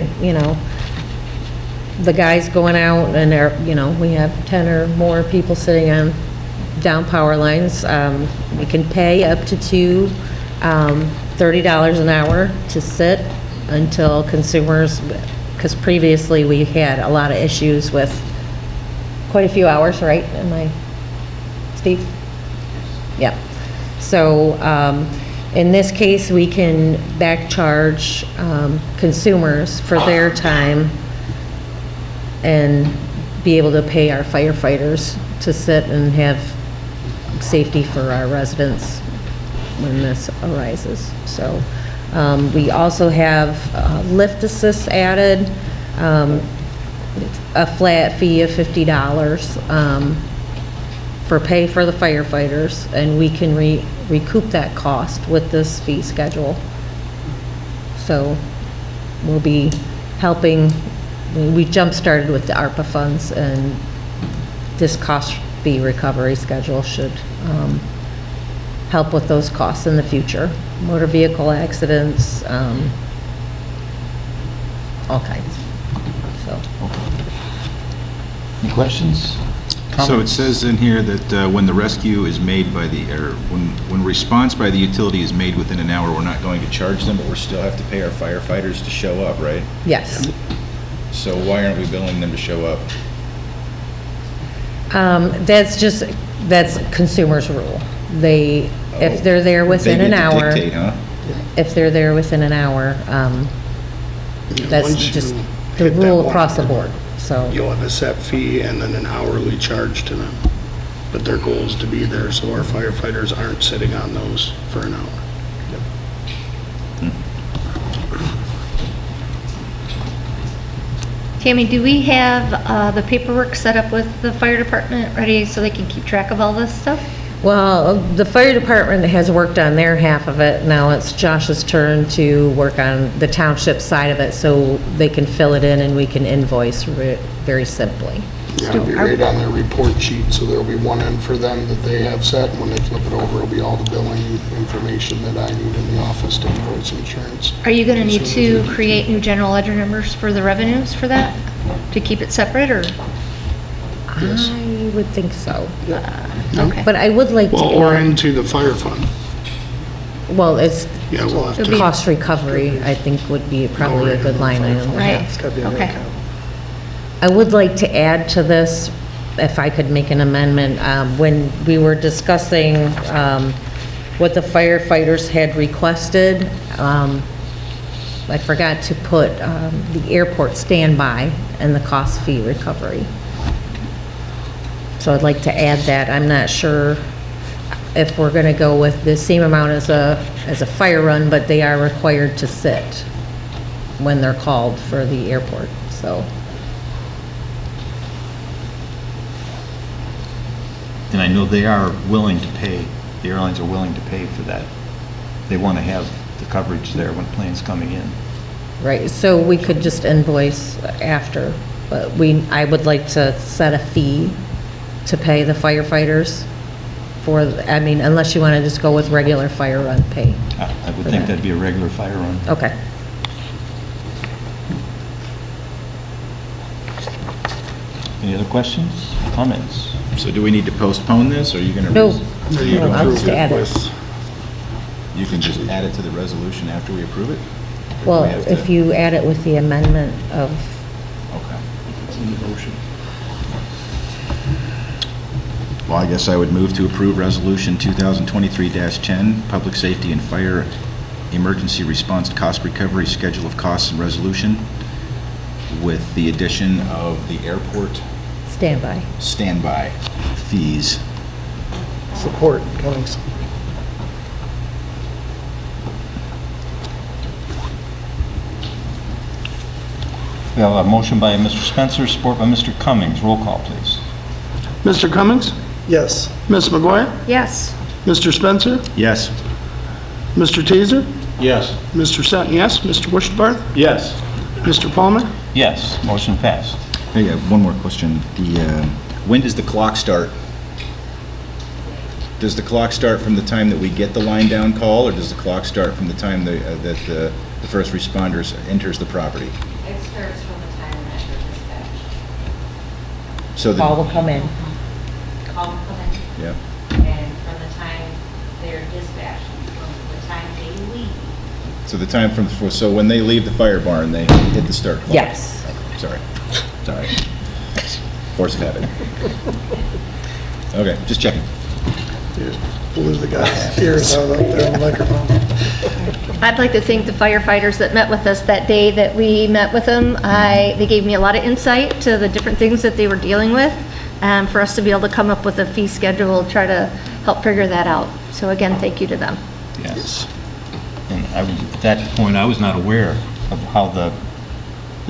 guys going out and we have 10 or more people sitting on down power lines, we can pay up to two, $30 an hour to sit until consumers, because previously we had a lot of issues with quite a few hours, right? Am I, Steve? Yep. So in this case, we can back charge consumers for their time and be able to pay our firefighters to sit and have safety for our residents when this arises. So we also have lift assist added, a flat fee of $50 for pay for the firefighters, and we can recoup that cost with this fee schedule. So we'll be helping. We jump-started with the ARPA funds, and this cost fee recovery schedule should help with those costs in the future. Motor vehicle accidents, all kinds. So. Any questions? So it says in here that when the rescue is made by when response by the utility is made within an hour, we're not going to charge them, but we still have to pay our firefighters to show up, right? Yes. So why aren't we billing them to show up? That's consumers' rule. If they're there within They an get to hour, dictate, huh? if they're there within an hour, that's Once just you the hit that rule one across the hour, board, so. You'll have a set fee and then an hourly charge to them. But their goal is to be there, so our firefighters aren't sitting on those for an hour. Tammy, do we have the paperwork set up with the fire department ready so they can keep track of all this stuff? Well, the fire department has worked on their half of it. Now it's Josh's turn to work on the township side of it so they can fill it in and we can invoice very simply. Yeah, it'll be right on their report sheet, so there'll be one end for them that they have set. When they flip it over, it'll be all the billing information that I need in the office to invoice insurance. Are you gonna need to create new general ledger numbers for the revenues for that? To keep it separate, or? Yes. I would think so. Okay. But I would like to Well, or add, into the fire fund. well, it's Yeah, we'll have to. cost recovery, I think would be probably a good line item. Right, It's gotta be in the okay. account. I would like to add to this, if I could make an amendment, when we were discussing what the firefighters had requested, I forgot to put the airport standby and the cost fee recovery. So I'd like to add that. I'm not sure if we're gonna go with the same amount as a fire run, but they are required to sit when they're called for the airport, so. And I know they are willing to pay, the airlines are willing to pay for that. They want to have the coverage there when planes coming in. Right, so we could just invoice after, but I would like to set a fee to pay the firefighters for, unless you want to just go with regular fire run pay. I would think that'd be a regular fire run. Okay. Any other questions, comments? So do we need to postpone this, or are you gonna? No, No, you no, I'll approve just it add it. with- You can just add it to the resolution after we approve it? Or do Well, we have to- if you add it with the amendment of, Okay. Well, I guess I would move to approve Resolution 2023-10, Public Safety and Fire Emergency Response Cost Recovery Schedule of Costs and Resolution, with the addition of the airport standby. standby fees. Support, Cummings. We have a motion by Mr. Spencer, support by Mr. Cummings. Roll call, please. Mr. Cummings? Yes. Ms. McGuire? Yes. Mr. Spencer? Yes. Mr. Taser? Yes. Mr. Sutton, yes. Mr. Wishbarth? Yes. Mr. Palmer? Yes, motion passed. Hey, I have one more question. When does the clock start? Does the clock start from the time that we get the line down call, or does the clock start from the time that the first responders enters the property? It starts from the time that you're dispatched. So Call the, will come in. Call will come in, yeah. and from the time they're dispatched, from the time they leave, So the time so when they leave the fire barn, they hit the start clock? Yes. Sorry. Force of habit. Okay, just checking. You blew the guy's ears out up there on the microphone. I'd like to thank the firefighters that met with us that day that we met with them. They gave me a lot of insight to the different things that they were dealing with, and for us to be able to come up with a fee schedule, try to help figure that out. So again, thank you to them. Yes. And at that point, I was not aware of how the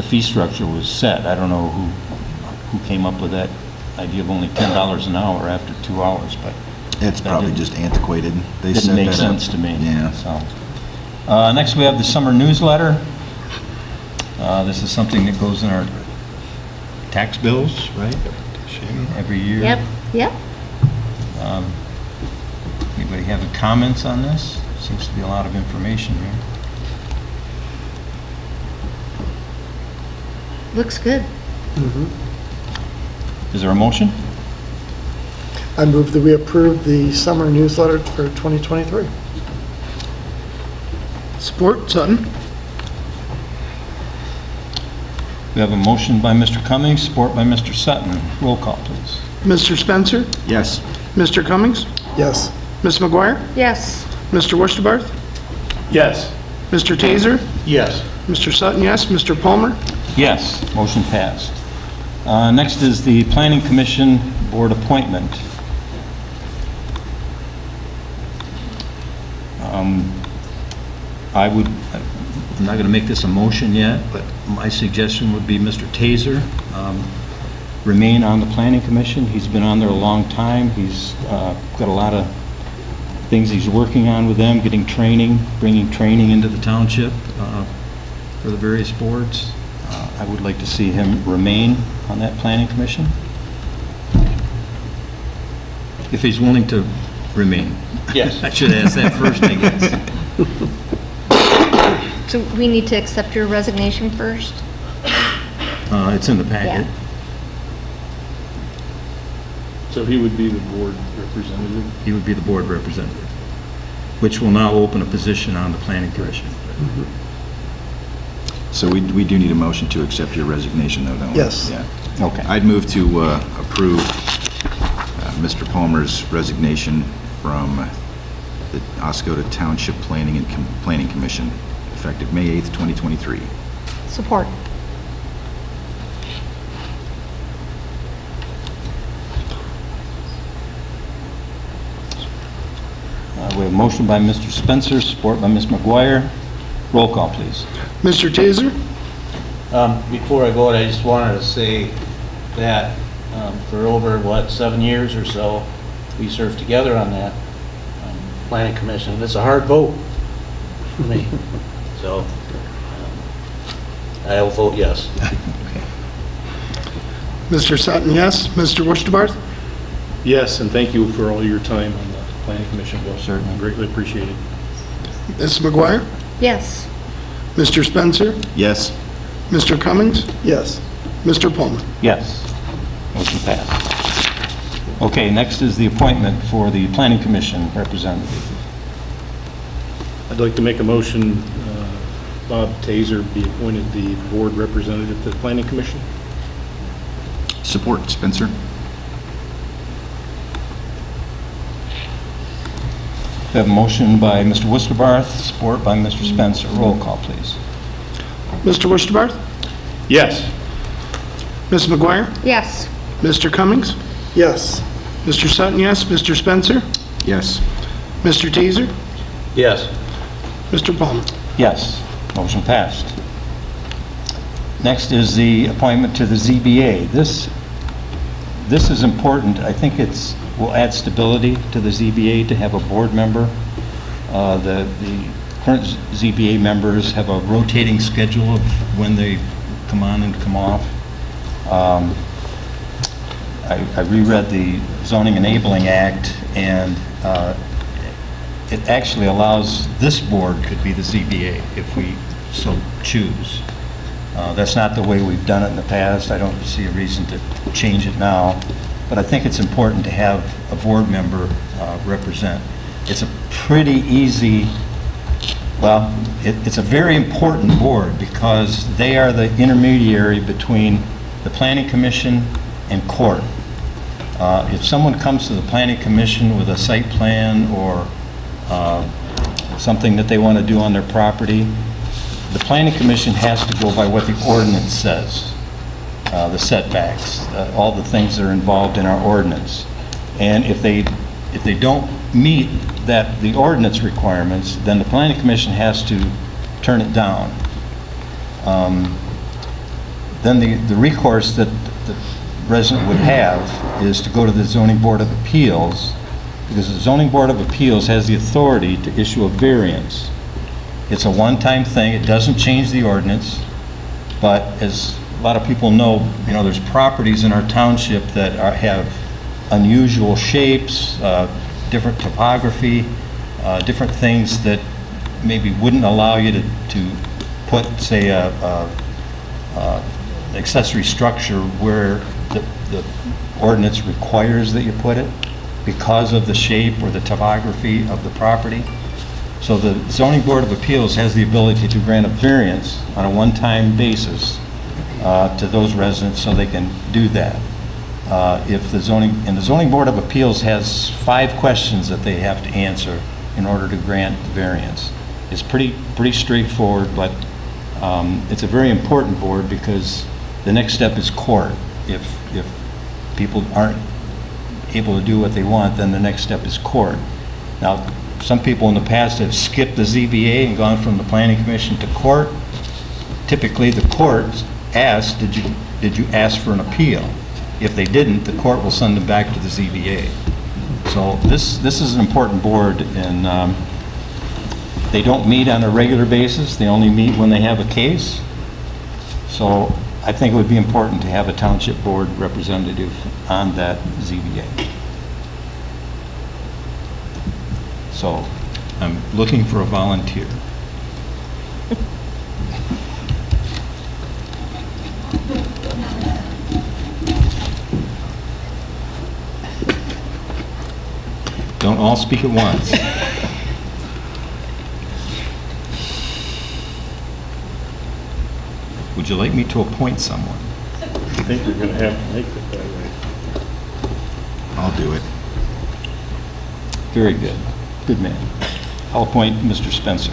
fee structure was set. I don't know who came up with that idea of only $10 an hour after 2 hours, but It's probably just antiquated. They didn't set make that up. sense to me. Yeah. So, next we have the summer newsletter. This is something that goes in our tax bills, right? Every year. Yep. Anybody have any comments on this? Seems to be a lot of information here. Looks good. Is there a motion? I move that we approve the summer newsletter for 2023. Support, Sutton? We have a motion by Mr. Cummings, support by Mr. Sutton. Roll call, please. Mr. Spencer? Yes. Mr. Cummings? Yes. Ms. McGuire? Yes. Mr. Worcester? Yes. Mr. Taser? Yes. Mr. Sutton, yes. Mr. Palmer? Yes, motion passed. Next is the Planning Commission Board appointment. I'm not going to make this a motion yet, but my suggestion would be Mr. Taser remain on the Planning Commission. He's been on there a long time. He's got a lot of things he's working on with them, getting training, bringing training into the township for the various boards. I would like to see him remain on that Planning Commission. If he's willing to remain. Yes. I should ask that first, I guess. So we need to accept your resignation first? It's in the packet. So he would be the board representative? He would be the board representative, which will now open a position on the Planning Commission. So we do need a motion to accept your resignation, though, don't we? Yes. Yeah. Okay. I'd move to approve Mr. Palmer's resignation from the Oscoda Township Planning Commission, effective May 8th, 2023. Support. We have a motion by Mr. Spencer, support by Ms. McGuire. Roll call, please. Mr. Taser? Before I vote, I just wanted to say that for over, 7 years or so, we served together on that planning commission. It's a hard vote for me. So I will vote yes. Mr. Sutton, yes. Mr. Worcester? Yes, and thank you for all your time on the planning commission, Bill. Certainly. Greatly appreciated. Ms. McGuire? Yes. Mr. Spencer? Yes. Mr. Cummings? Yes. Mr. Palmer? Yes. Motion passed. Okay, next is the appointment for the Planning Commission representative. I'd like to make a motion, Bob Taser be appointed the board representative to the planning commission. Support, Spencer. We have a motion by Mr. Worcester, support by Mr. Spencer. Roll call, please. Mr. Worcester? Yes. Ms. McGuire? Yes. Mr. Cummings? Yes. Mr. Sutton, yes. Mr. Spencer? Yes. Mr. Taser? Yes. Mr. Palmer? Yes, motion passed. Next is the appointment to the ZBA. This is important. I think will add stability to the ZBA to have a board member. The current ZBA members have a rotating schedule of when they come on and come off. I reread the Zoning Enabling Act, and it actually allows this board could be the ZBA if we so choose. That's not the way we've done it in the past. I don't see a reason to change it now, but I think it's important to have a board member represent. It's a pretty easy, well, it's a very important board because they are the intermediary between the Planning Commission and court. If someone comes to the Planning Commission with a site plan or something that they want to do on their property, the Planning Commission has to go by what the ordinance says, the setbacks, all the things that are involved in our ordinance. And if they don't meet the ordinance requirements, then the Planning Commission has to turn it down. Then the recourse that the resident would have is to go to the Zoning Board of Appeals, because the Zoning Board of Appeals has the authority to issue a variance. It's a one-time thing. It doesn't change the ordinance, but as a lot of people know, there's properties in our township that have unusual shapes, different topography, different things that maybe wouldn't allow you to put, say, a accessory structure where the ordinance requires that you put it because of the shape or the topography of the property. So the Zoning Board of Appeals has the ability to grant a variance on a one-time basis to those residents so they can do that. If the zoning board of appeals has 5 questions that they have to answer in order to grant the variance. It's pretty straightforward, but it's a very important board because the next step is court. If people aren't able to do what they want, then the next step is court. Now, some people in the past have skipped the ZBA and gone from the planning commission to court. Typically, the court asks, did you ask for an appeal? If they didn't, the court will send them back to the ZBA. So this is an important board, and they don't meet on a regular basis. They only meet when they have a case. So I think it would be important to have a township board representative on that ZBA. So I'm looking for a volunteer. Don't all speak at once. Would you like me to appoint someone? I think you're going to have to make it that way. I'll do it. Very good. Good man. I'll appoint Mr. Spencer.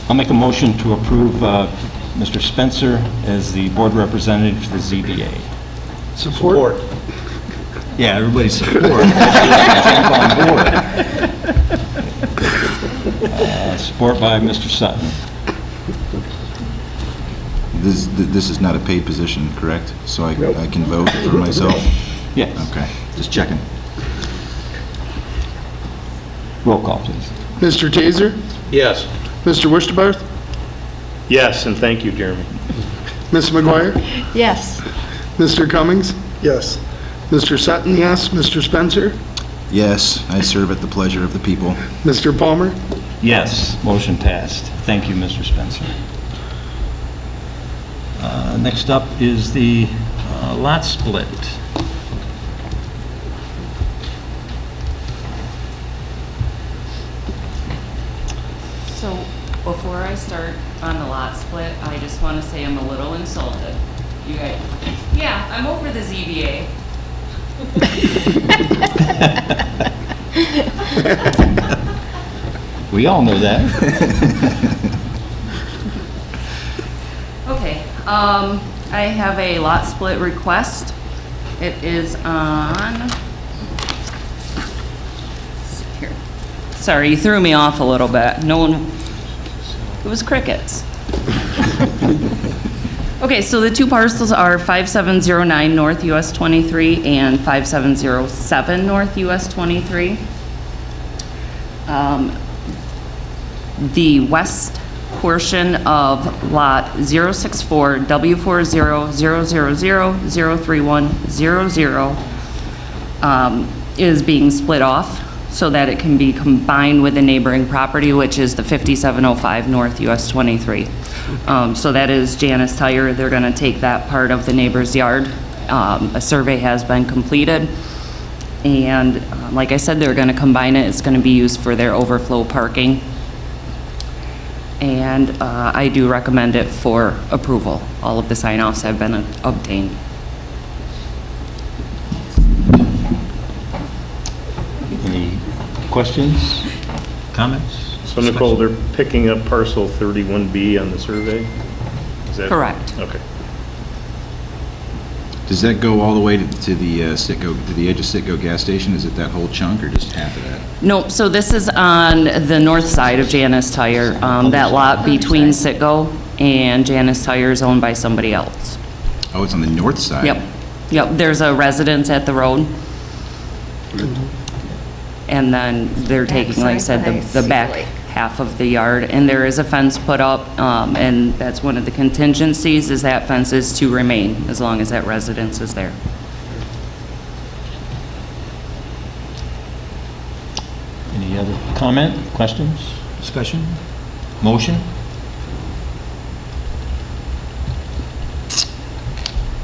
I'll make a motion to approve Mr. Spencer as the board representative for the ZBA. Support. Yeah, everybody support. Jump on board. Support by Mr. Sutton. This is not a paid position, correct? So I can vote for myself? Yes. Okay, just checking. Roll call, please. Mr. Taser? Yes. Mr. Wurstabarth? Yes, and thank you, Jeremy. Ms. McGuire? Yes. Mr. Cummings? Yes. Mr. Sutton, yes. Mr. Spencer? Yes, I serve at the pleasure of the people. Mr. Palmer? Yes, motion passed. Thank you, Mr. Spencer. Next up is the lot split. So before I start on the lot split, I just want to say I'm a little insulted. You guys, yeah, I'm over the ZBA. We all know that. Okay, I have a lot split request. It is on, here. Sorry, you threw me off a little bit. No one, it was crickets. Okay, so the 2 parcels are 5709 North US 23 and 5707 North US 23. The west portion of lot 064 W4000003100 is being split off so that it can be combined with the neighboring property, which is the 5705 North US 23. So that is Janice Tire. They're going to take that part of the neighbor's yard. A survey has been completed. And like I said, they're going to combine it. It's going to be used for their overflow parking. And I do recommend it for approval. All of the sign-offs have been obtained. Any questions, comments? So Nicole, they're picking up parcel 31B on the survey? Is that Correct. Okay. Does that go all the way to the Citgo, to the edge of Citgo gas station? Is it that whole chunk or just half of that? Nope, so this is on the north side of Janice Tire. That lot between Citgo and Janice Tire is owned by somebody else. Oh, it's on the north side? Yep, yep, there's a residence at the road. And then they're taking, like I said, the back half of the yard. And there is a fence put up, and that's one of the contingencies, is that fence is to remain as long as that residence is there. Any other comment, questions, discussion, motion?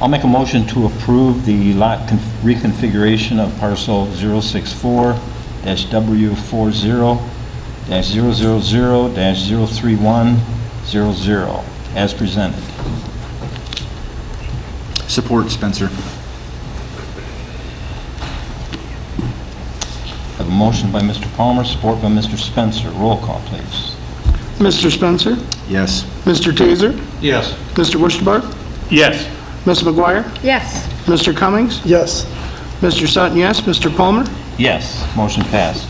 I'll make a motion to approve the lot reconfiguration of parcel 064-W40-000-03100 as presented. Support, Spencer. I have a motion by Mr. Palmer, support by Mr. Spencer. Roll call, please. Mr. Spencer? Yes. Mr. Taser? Yes. Mr. Wusterbark? Yes. Ms. McGuire? Yes. Mr. Cummings? Yes. Mr. Sutton, yes. Mr. Palmer? Yes, motion passed.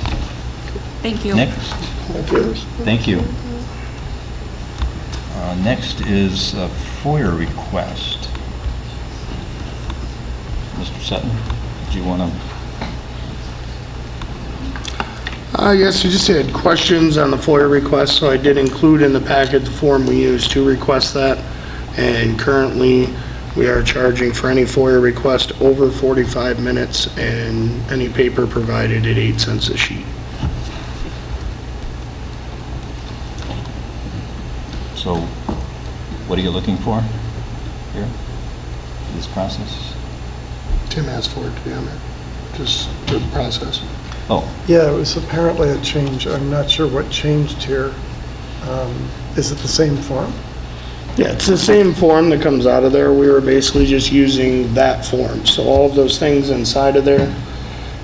Thank you. Nick? Thank you. Thank you. Next is a FOIA request. Mr. Sutton, do you want to? Yes, you just had questions on the FOIA request, so I did include in the packet the form we used to request that. And currently, we are charging for any FOIA request over 45 minutes and any paper provided at 8 cents a sheet. So, what are you looking for here, this process? Tim asked for it to be on there, just the process. Oh, Yeah, it was apparently a change. I'm not sure what changed here. Is it the same form? Yeah, it's the same form that comes out of there. We were basically just using that form. So all of those things inside of there,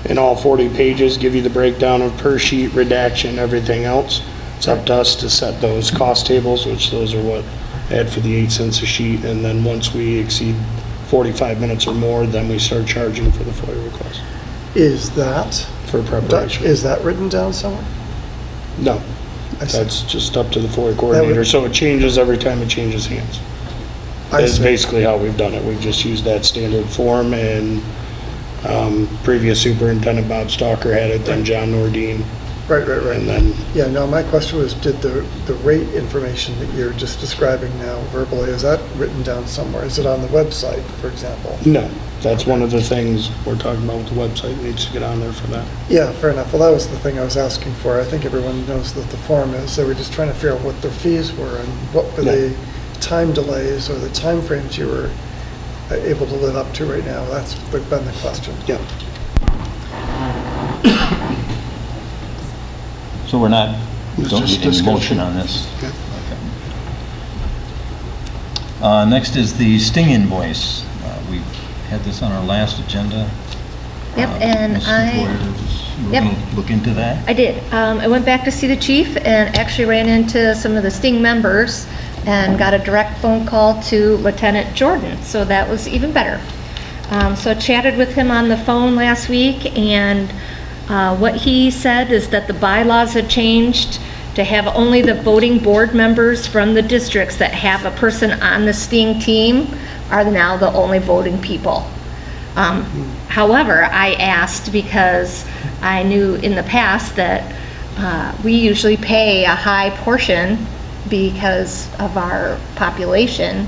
in all 40 pages, give you the breakdown of per sheet, redaction, everything else. It's up to us to set those cost tables, which those are what I had for the 8 cents a sheet. And then once we exceed 45 minutes or more, then we start charging for the FOIA request Is that, for preparation. is that written down somewhere? No, I see. that's just up to the FOIA coordinator. So it changes every time it changes hands. I That's see. basically how we've done it. We've just used that standard form, and previous superintendent Bob Stalker had it, then John Nordine, Right, and then, Yeah, no, my question was, did the rate information that you're just describing now verbally, is that written down somewhere? Is it on the website, for example? no, that's one of the things we're talking about with the website, needs to get on there for that. Yeah, fair enough. Well, that was the thing I was asking for. I think everyone knows that the form is, so we're just trying to figure out what their fees were and what were the time delays or the timeframes you were able to live up to right now. That's been the question. Yeah. so we're not, It's don't just need any motion discussion. on this? Yeah. Okay. Next is the Sting invoice. We had this on our last agenda. Yep, and Ms. I- Boyer, you were Yep. going to look into that? I did. I went back to see the chief and actually ran into some of the Sting members and got a direct phone call to Lieutenant Jordan, so that was even better. So I chatted with him on the phone last week, and what he said is that the bylaws had changed to have only the voting board members from the districts that have a person on the Sting team are now the only voting people. However, I asked because I knew in the past that we usually pay a high portion because of our population.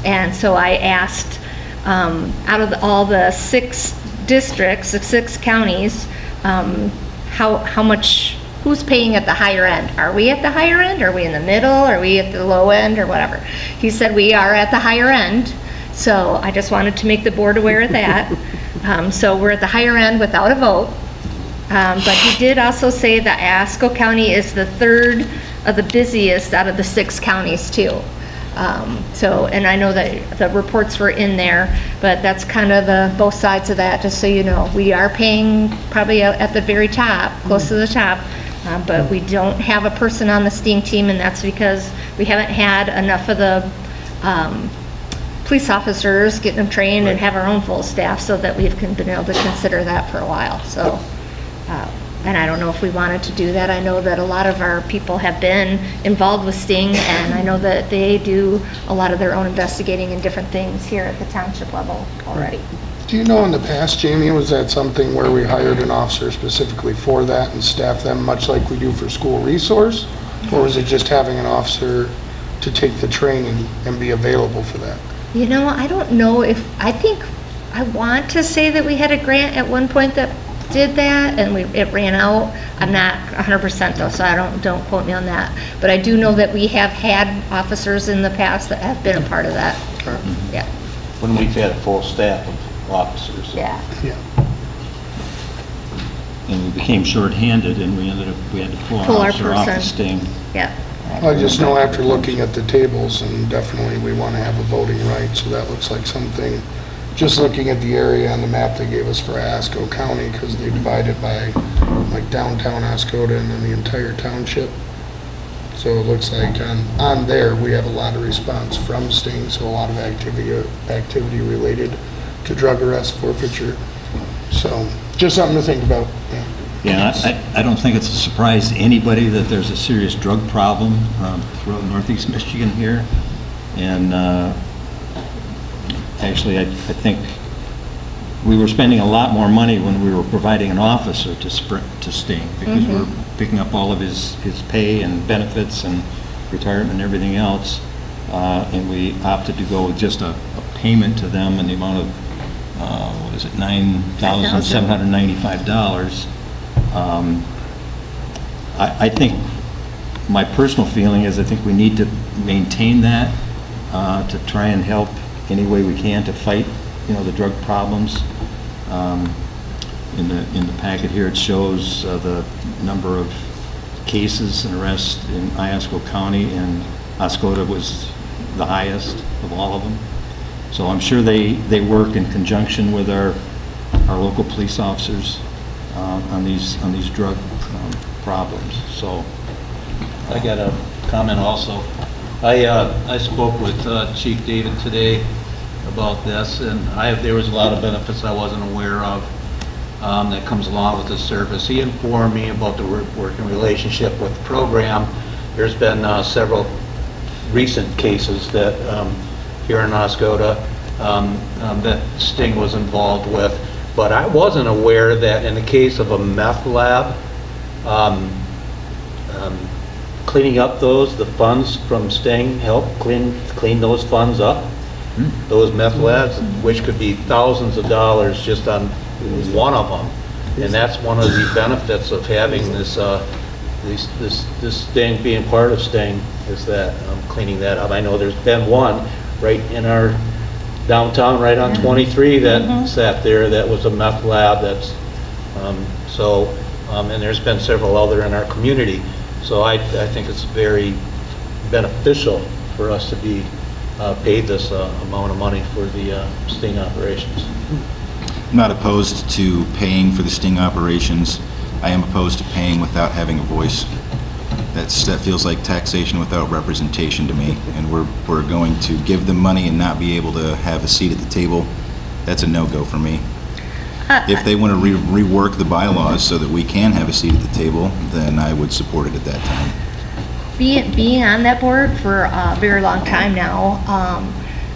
And so I asked, out of all the 6 districts, the 6 counties, how much, who's paying at the higher end? Are we at the higher end? Are we in the middle? Are we at the low end or whatever? He said we are at the higher end. So I just wanted to make the board aware of that. So we're at the higher end without a vote. But he did also say that Oscoda County is the 3rd of the busiest out of the 6 counties too. So, and I know that the reports were in there, but that's kind of the both sides of that, just so you know. We are paying probably at the very top, close to the top, but we don't have a person on the Sting team, and that's because we haven't had enough of the police officers, getting them trained and have our own full staff so that we've been able to consider that for a while, so. And I don't know if we wanted to do that. I know that a lot of our people have been involved with Sting, and I know that they do a lot of their own investigating and different things here at the township level already. Do you know in the past, Jamie, was that something where we hired an officer specifically for that and staffed them much like we do for school resource? Or was it just having an officer to take the training and be available for that? You know, I don't know if, I want to say that we had a grant at one point that did that, and it ran out. I'm not 100% though, so don't quote me on that. But I do know that we have had officers in the past that have been a part of that. Yeah. when we've had a full staff of officers. Yeah. Yeah. And we became shorthanded, and we had to pull Pull an our officer off the person. sting. Yeah. I just know after looking at the tables, and definitely we want to have a voting right, so that looks like something, just looking at the area on the map they gave us for Oscoda County, because they divided by like downtown Oscoda and then the entire township. So it looks like on there, we have a lot of response from Sting, so a lot of activity related to drug arrest, forfeiture. So just something to think about. Yeah, I don't think it's a surprise to anybody that there's a serious drug problem throughout northeast Michigan here. And actually, I think we were spending a lot more money when we were providing an officer to Sting, because we're picking up all of his pay and benefits and retirement and everything else. And we opted to go with just a payment to them in the amount of, what is it, $9,795. I think, my personal feeling is I think we need to maintain that to try and help any way we can to fight, the drug problems. In the packet here, it shows the number of cases and arrests in Iosco County, and Oscoda was the highest of all of them. So I'm sure they work in conjunction with our local police officers on these drug problems. So I got a comment also. I spoke with Chief David today about this, and there was a lot of benefits I wasn't aware of that comes along with the service. He informed me about the working relationship with the program. There's been several recent cases that here in Oscoda that Sting was involved with, but I wasn't aware that in the case of a meth lab, cleaning up the funds from Sting helped clean those funds up. Those meth labs, which could be thousands of dollars just on one of them, and that's one of the benefits of having this Sting, being part of Sting, is that cleaning that up. I know there's been one right in our downtown, right on 23, that sat there, that was a meth lab. That's and there's been several other in our community. So I think it's very beneficial for us to be paid this amount of money for the Sting operations. I'm not opposed to paying for the Sting operations. I am opposed to paying without having a voice. That feels like taxation without representation to me, and we're going to give them money and not be able to have a seat at the table. That's a no-go for me. If they want to rework the bylaws so that we can have a seat at the table, then I would support it at that time. Being on that board for a very long time now,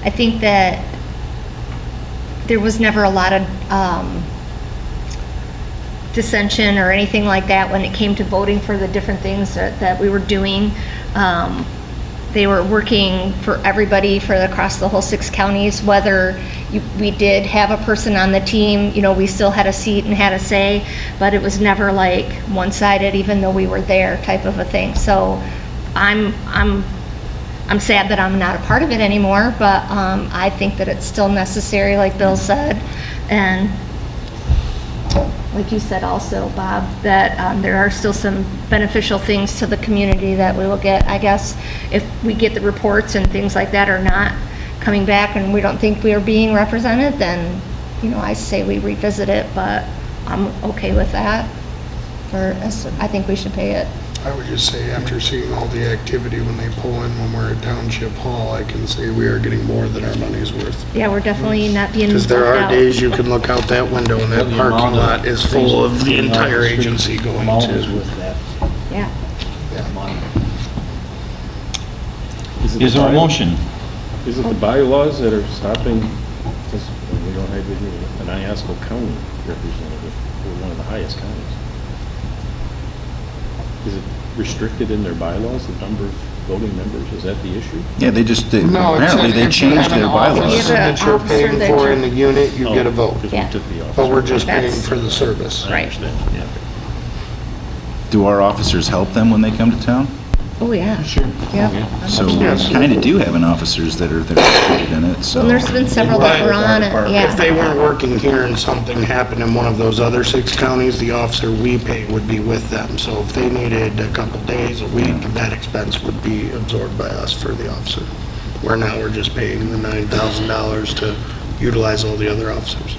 I think that there was never a lot of dissension or anything like that when it came to voting for the different things that we were doing. They were working for everybody across the whole 6 counties, whether we did have a person on the team, we still had a seat and had a say, but it was never like one-sided, even though we were there, type of a thing. So I'm sad that I'm not a part of it anymore, but I think that it's still necessary, like Bill said, and like you said also, Bob, that there are still some beneficial things to the community that we will get. I guess if we get the reports and things like that are not coming back and we don't think we are being represented, then, I say we revisit it, but I'm okay with that. I think we should pay it. I would just say, after seeing all the activity when they pull in when we're at Township Hall, I can say we are getting more than our money's worth. Yeah, we're definitely not being Because there left are out. days you can look out that window and that parking lot is full of the entire agency going I'm always to. with that. Yeah. Money. Is there a motion? Is it the bylaws that are stopping, because we don't have an Iosco County representative, we're one of the highest counties. Is it restricted in their bylaws, the number of voting members? Is that the issue? Yeah, apparently they changed their bylaws. That you're paying for in the unit, you get a vote. Because Yeah. we took the office. But we're just paying for the service. I understand, yeah. Do our officers help them when they come to town? Oh, yeah. Sure. Yeah. So we kind of do have an officers that are included in it, so. And there's been several that were on it, yeah. If they weren't working here and something happened in one of those other 6 counties, the officer we pay would be with them. So if they needed a couple days, a week, that expense would be absorbed by us for the officer. Where now we're just paying the $9,000 to utilize all the other officers.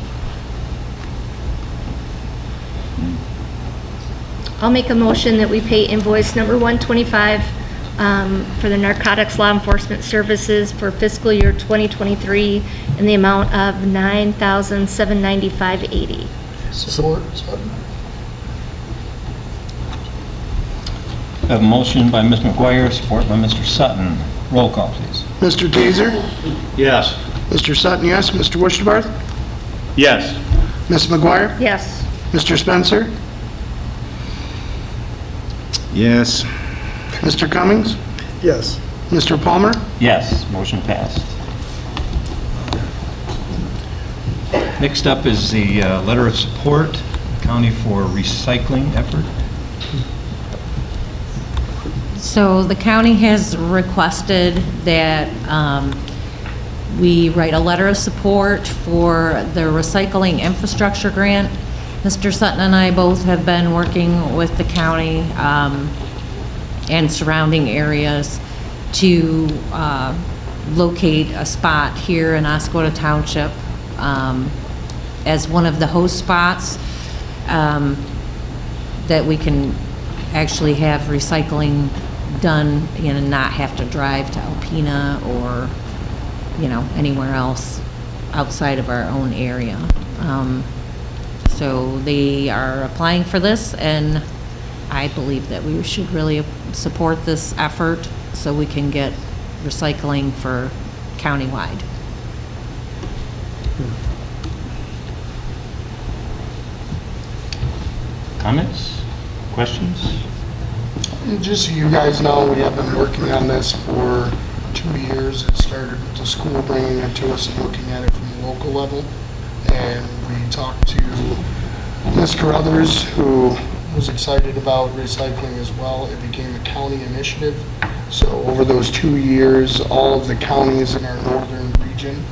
I'll make a motion that we pay invoice number 125 for the Narcotics Law Enforcement Services for fiscal year 2023 in the amount of $9,795.80. Support, Sutton. I have a motion by Ms. McGuire, support by Mr. Sutton. Roll call, please. Mr. Teaser? Yes. Mr. Sutton, yes. Mr. Wishbarth? Yes. Ms. McGuire? Yes. Mr. Spencer? Yes. Mr. Cummings? Yes. Mr. Palmer? Yes, motion passed. Next up is the letter of support, county for recycling effort. So the county has requested that we write a letter of support for the recycling infrastructure grant. Mr. Sutton and I both have been working with the county and surrounding areas to locate a spot here in Oscoda Township as one of the host spots that we can actually have recycling done and not have to drive to Alpena or, anywhere else outside of our own area. So they are applying for this, and I believe that we should really support this effort so we can get recycling for countywide. Comments? Questions? Just so you guys know, we have been working on this for 2 years. It started with the school bringing it to us and looking at it from the local level. And we talked to Ms. Carruthers, who was excited about recycling as well. It became a county initiative. So over those 2 years, all of the counties in our northern region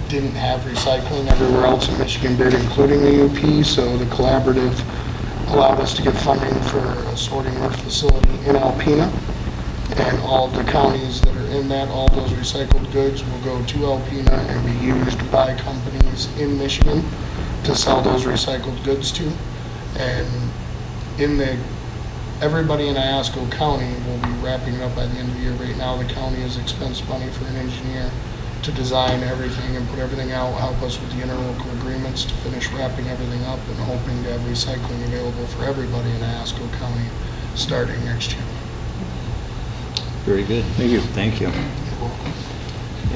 didn't have recycling. Everywhere else in Michigan did, including the UP. So the collaborative allowed us to get funding for a sorting facility in Alpena. And all of the counties that are in that, all those recycled goods will go to Alpena and be used by companies in Michigan to sell those recycled goods to. And everybody in Iosco County will be wrapping it up by the end of the year. Right now, the county has expensed money for an engineer to design everything and put everything out, help us with the interlocal agreements to finish wrapping everything up and hoping to have recycling available for everybody in Iosco County starting next year. Very good. Thank you. Thank you.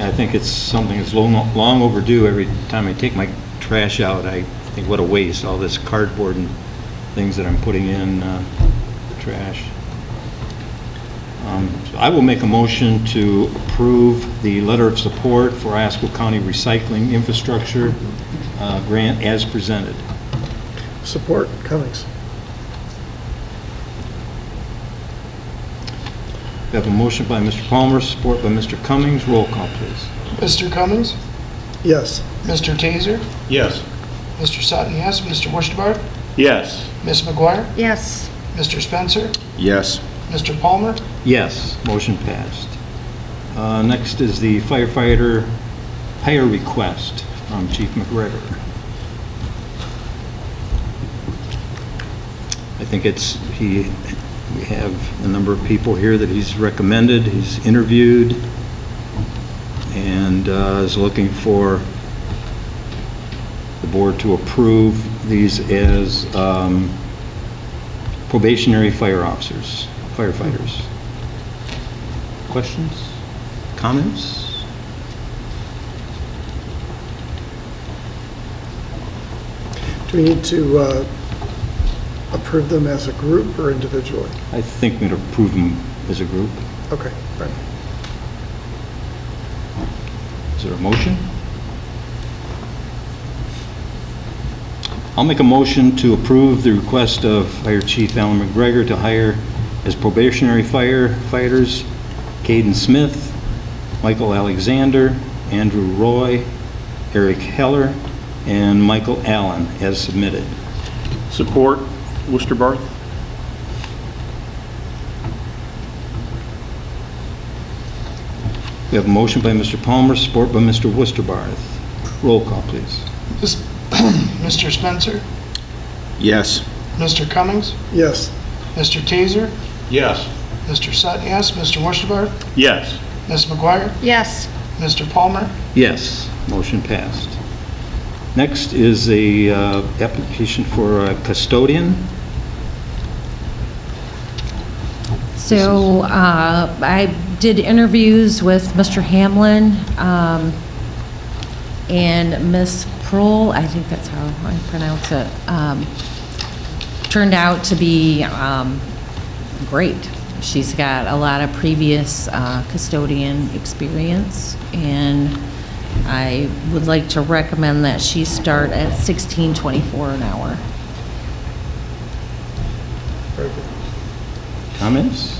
I think it's something that's long overdue. Every time I take my trash out, I think what a waste, all this cardboard and things that I'm putting in the trash. So I will make a motion to approve the letter of support for Iosco County Recycling Infrastructure Grant as presented. Support, Cummings. We have a motion by Mr. Palmer, support by Mr. Cummings. Roll call, please. Mr. Cummings? Yes. Mr. Taser? Yes. Mr. Sutton, yes. Mr. Wishbarth? Yes. Ms. McGuire? Yes. Mr. Spencer? Yes. Mr. Palmer? Yes, motion passed. Next is the firefighter hire request from Chief McGregor. I think we have a number of people here that he's recommended, he's interviewed, and is looking for the board to approve these as probationary firefighters. Questions? Comments? Do we need to approve them as a group or individually? I think we'd approve them as a group. Okay, fine. Is there a motion? I'll make a motion to approve the request of Fire Chief Alan McGregor to hire As probationary firefighters, Caden Smith, Michael Alexander, Andrew Roy, Eric Heller, and Michael Allen, as submitted. Support, Worcester Barth. We have a motion by Mr. Palmer, support by Mr. Worcesterbarth. Roll call, please. Mr. Spencer, Yes. Mr. Cummings, Yes. Mr. Taser, Yes. Mr. Sutton, yes, Mr. Worcester, Yes. Ms. McGuire, Yes. Mr. Palmer, Yes, motion passed. Next is a application for a custodian. So I did interviews with Mr. Hamlin and Miss Prohl, I think that's how I pronounce it, turned out to be great. She's got a lot of previous custodian experience, and I would like to recommend that she start at $16.24 an hour. Very good. Comments?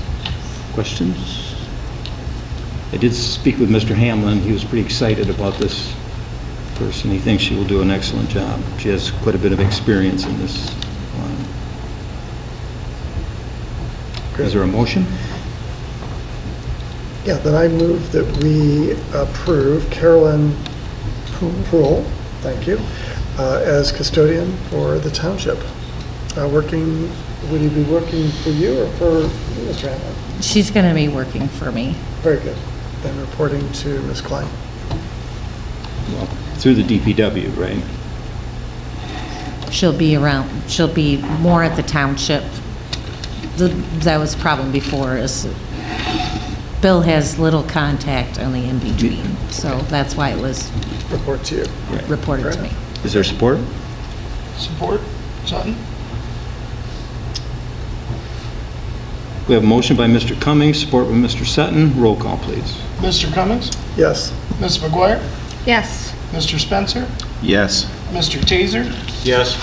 Questions? I did speak with Mr. Hamlin. He was pretty excited about this person. He thinks she will do an excellent job. She has quite a bit of experience in this line. Is there a motion? Yeah, then I move that we approve Carolyn Prohl, thank you, as custodian for the township. Working, would he be working for you or for Mr. Hamlin? She's going to be working for me. Very good. Then reporting to Ms. Klein. Well, through the DPW, right? She'll be more at the township. That was the problem before, is Bill has little contact on the in-between, so that's why it was Report to you. reported to me. Is there support? support, Sutton. We have a motion by Mr. Cummings, support by Mr. Sutton. Roll call, please. Mr. Cummings, Yes. Ms. McGuire, Yes. Mr. Spencer, Yes. Mr. Taser, Yes.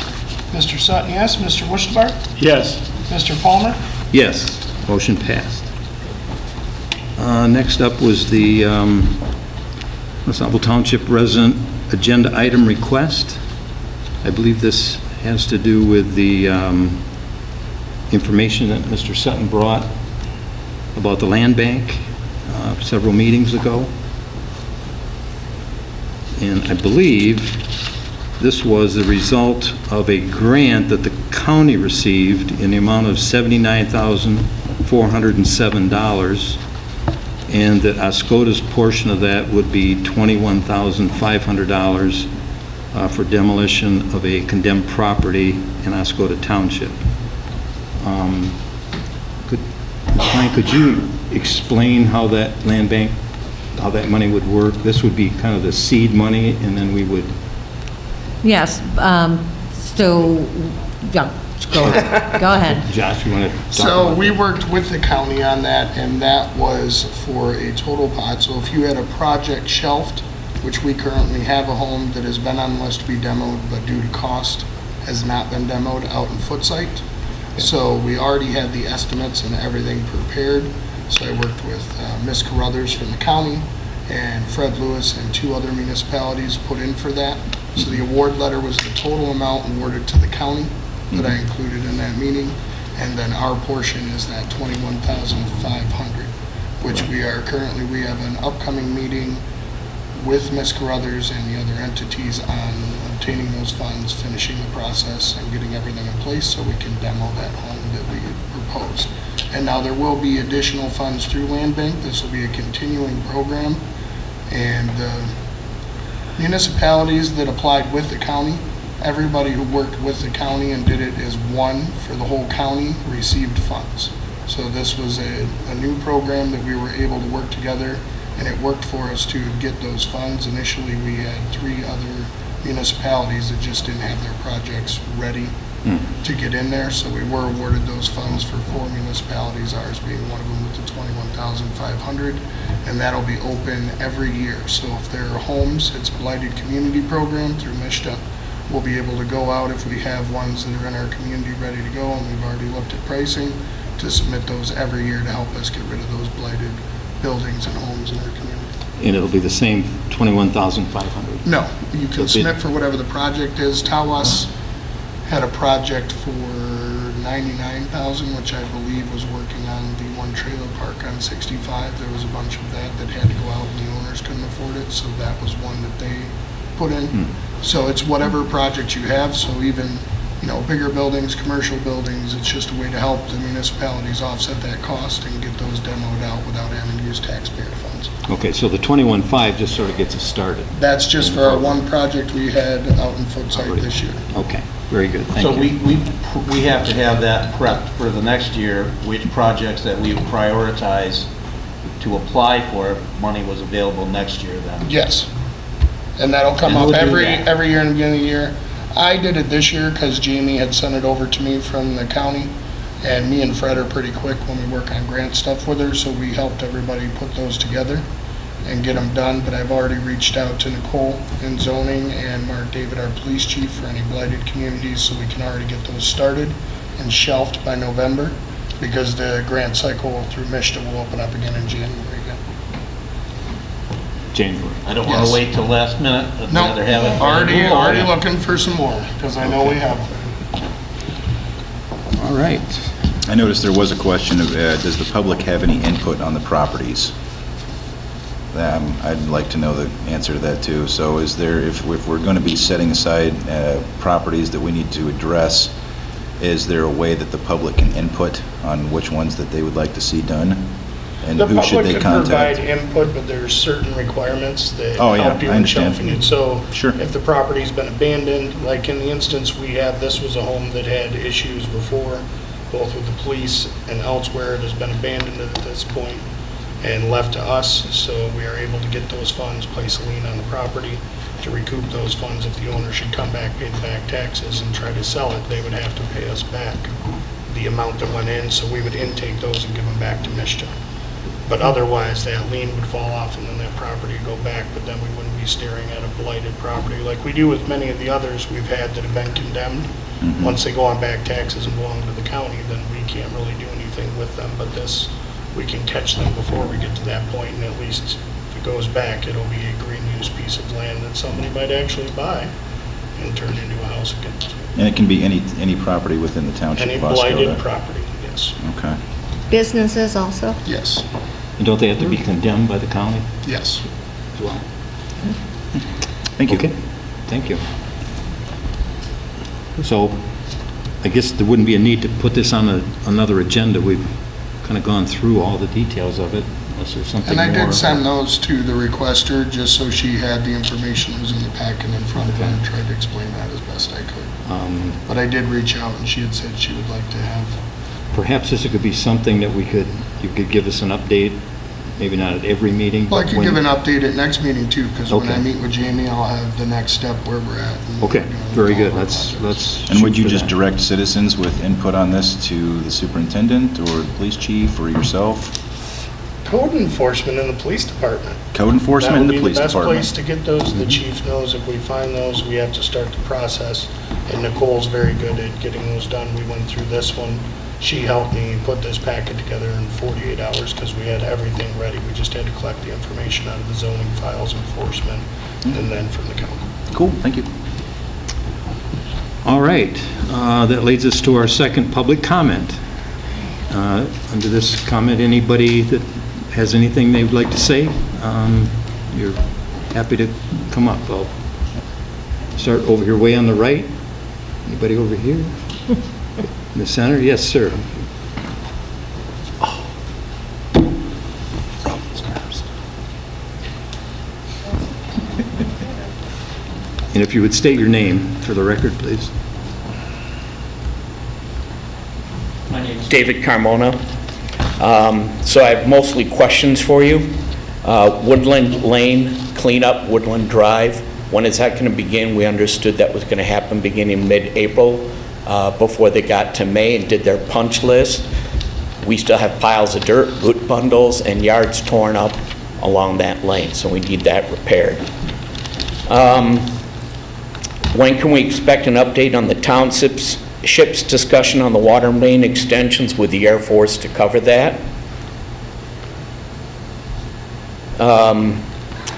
Mr. Sutton, yes, Mr. Worcester, Yes. Mr. Palmer, Yes, motion passed. Next up was the Oscoda Township resident agenda item request. I believe this has to do with the information that Mr. Sutton brought about the land bank several meetings ago. And I believe this was the result of a grant that the county received in the amount of $79,407, and that Oscoda's portion of that would be $21,500 for demolition of a condemned property in Oscoda Township. Frank, could you explain how that land bank, how that money would work? This would be kind of the seed money, and then we would... Yes, so, yeah, go ahead. Go ahead. Josh, you want to talk So about we that? worked with the county on that, and that was for a total pot. So if you had a project shelved, which we currently have a home that has been on the list to be demoed, but due to cost has not been demoed out in Footsite. So we already had the estimates and everything prepared. So I worked with Ms. Carruthers from the county and Fred Lewis and 2 other municipalities put in for that. So the award letter was the total amount awarded to the county that I included in that meeting. And then our portion is that $21,500, which we have an upcoming meeting with Ms. Carruthers and the other entities on obtaining those funds, finishing the process, and getting everything in place so we can demo that home that we proposed. And now there will be additional funds through Land Bank. This will be a continuing program. And municipalities that applied with the county, everybody who worked with the county and did it as one for the whole county received funds. So this was a new program that we were able to work together, and it worked for us to get those funds. Initially, we had 3 other municipalities that just didn't have their projects ready to get in there, so we were awarded those funds for 4 municipalities, ours being one of them with the $21,500, and that'll be open every year. So if there are homes, it's a blighted community program through MISHDA. We'll be able to go out if we have ones that are in our community ready to go, and we've already looked at pricing. to submit those every year to help us get rid of those blighted buildings and homes in our community. And it'll be the same 21,500? No, you can submit for whatever the project is. Tawas had a project for 99,000, which I believe was working on the one trailer park on 65. There was a bunch of that had to go out and the owners couldn't afford it, so that was one that they put in. So it's whatever project you have, so even, bigger buildings, commercial buildings, it's just a way to help the municipalities offset that cost and get those demoed out without having to use taxpayer funds. Okay, so the 21.5 just sort of gets us started. That's just for our one project we had out in Footsite this year. Okay, very good, thank So you. we have to have that prepped for the next year, which projects that we prioritize to apply for if money was available next year then. Yes. And that'll come And up who would do every that? year in the beginning of the year. I did it this year because Jamie had sent it over to me from the county. And me and Fred are pretty quick when we work on grant stuff with her, so we helped everybody put those together and get them done. But I've already reached out to Nicole in zoning and Mark David, our police chief, for any blighted communities, so we can already get those started and shelved by November, because the grant cycle through MISTA will open up again in January again. January. I don't want to wait till last minute. I'd No, rather have it. already looking for some more, because I know we have them. All right. I noticed there was a question of, does the public have any input on the properties? I'd like to know the answer to that too. So is there, if we're going to be setting aside properties that we need to address, is there a way that the public can input on which ones that they would like to see done? And The who should they public could provide contact? input, but there's certain requirements that Oh, yeah, help you I in understand. shelving it. So Sure. if the property's been abandoned, like in the instance we have, this was a home that had issues before, both with the police and elsewhere. It has been abandoned at this point and left to us, so we are able to get those funds, place a lien on the property to recoup those funds. If the owner should come back, pay back taxes and try to sell it, they would have to pay us back the amount that went in, so we would intake those and give them back to MISTA. But otherwise, that lien would fall off and then that property would go back, but then we wouldn't be staring at a blighted property like we do with many of the others we've had that have been condemned. Once they go on back taxes and belong to the county, then we can't really do anything with them. But this, we can catch them before we get to that point, and at least if it goes back, it'll be a green use piece of land that somebody might actually buy and turn into a house again. And it can be any property within the township Any of Oscoda? blighted property, yes. Okay. Businesses also? Yes, And don't they have to be condemned by the county yes. as well? Thank you. Okay, thank you. So I guess there wouldn't be a need to put this on another agenda. We've kind of gone through all the details of it, unless there's something And more. I did send those to the requester, just so she had the information that was in the packet in front of her, and tried to explain that as best I could. But I did reach out, and she had said she would like to have. Perhaps this could be something that you could give us an update, maybe not at every meeting. Well, I but could when- give an update at next meeting too, because when I Okay. meet with Jamie, I'll have the next step where we're at. and, Okay, very good. all our Let's projects. And would shoot you for just that. direct citizens with input on this to the superintendent or the police chief or yourself? Code enforcement in the police department. Code enforcement in the police That would be the department. best place to get those. The chief knows if we find those, we have to start the process. And Nicole's very good at getting those done. We went through this one. She helped me put this packet together in 48 hours because we had everything ready. We just had to collect the information out of the zoning files, enforcement, and then from the county. Cool, thank you. All right, that leads us to our second public comment. Under this comment, anybody that has anything they would like to say, you're happy to come up. I'll start over here way on the right. Anybody over here? In the center? Yes, sir. And if you would state your name for the record, please. My name is David Carmona. So I have mostly questions for you. Woodland Lane cleanup, Woodland Drive, when is that going to begin? We understood that was going to happen beginning mid-April before they got to May and did their punch list. We still have piles of dirt, boot bundles, and yards torn up along that lane, so we need that repaired. When can we expect an update on the Townships ship's discussion on the water main extensions with the Air Force to cover that.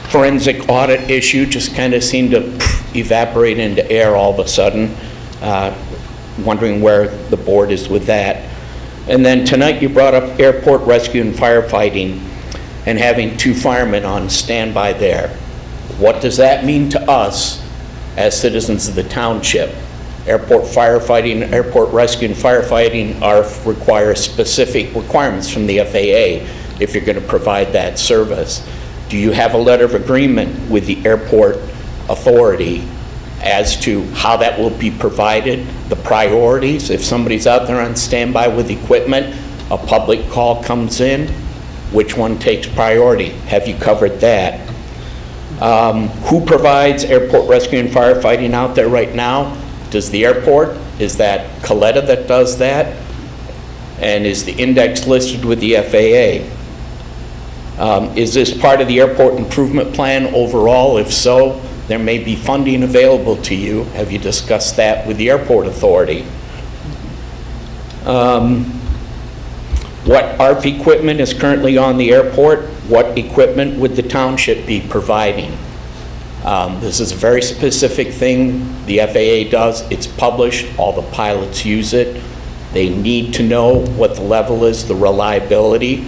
Forensic audit issue just kind of seemed to evaporate into air all of a sudden. Wondering where the board is with that. And then tonight you brought up airport rescue and firefighting and having 2 firemen on standby there. What does that mean to us as citizens of the township? Airport firefighting, airport rescue and firefighting require specific requirements from the FAA if you're going to provide that service. Do you have a letter of agreement with the airport authority as to how that will be provided, the priorities? If somebody's out there on standby with equipment, a public call comes in, which one takes priority? Have you covered that? Who provides airport rescue and firefighting out there right now? Does the airport? Is that Coletta that does that? And is the index listed with the FAA? Is this part of the airport improvement plan overall? If so, there may be funding available to you. Have you discussed that with the airport authority? What ARP equipment is currently on the airport? What equipment would the township be providing? This is a very specific thing the FAA does. It's published. All the pilots use it. They need to know what the level is, the reliability.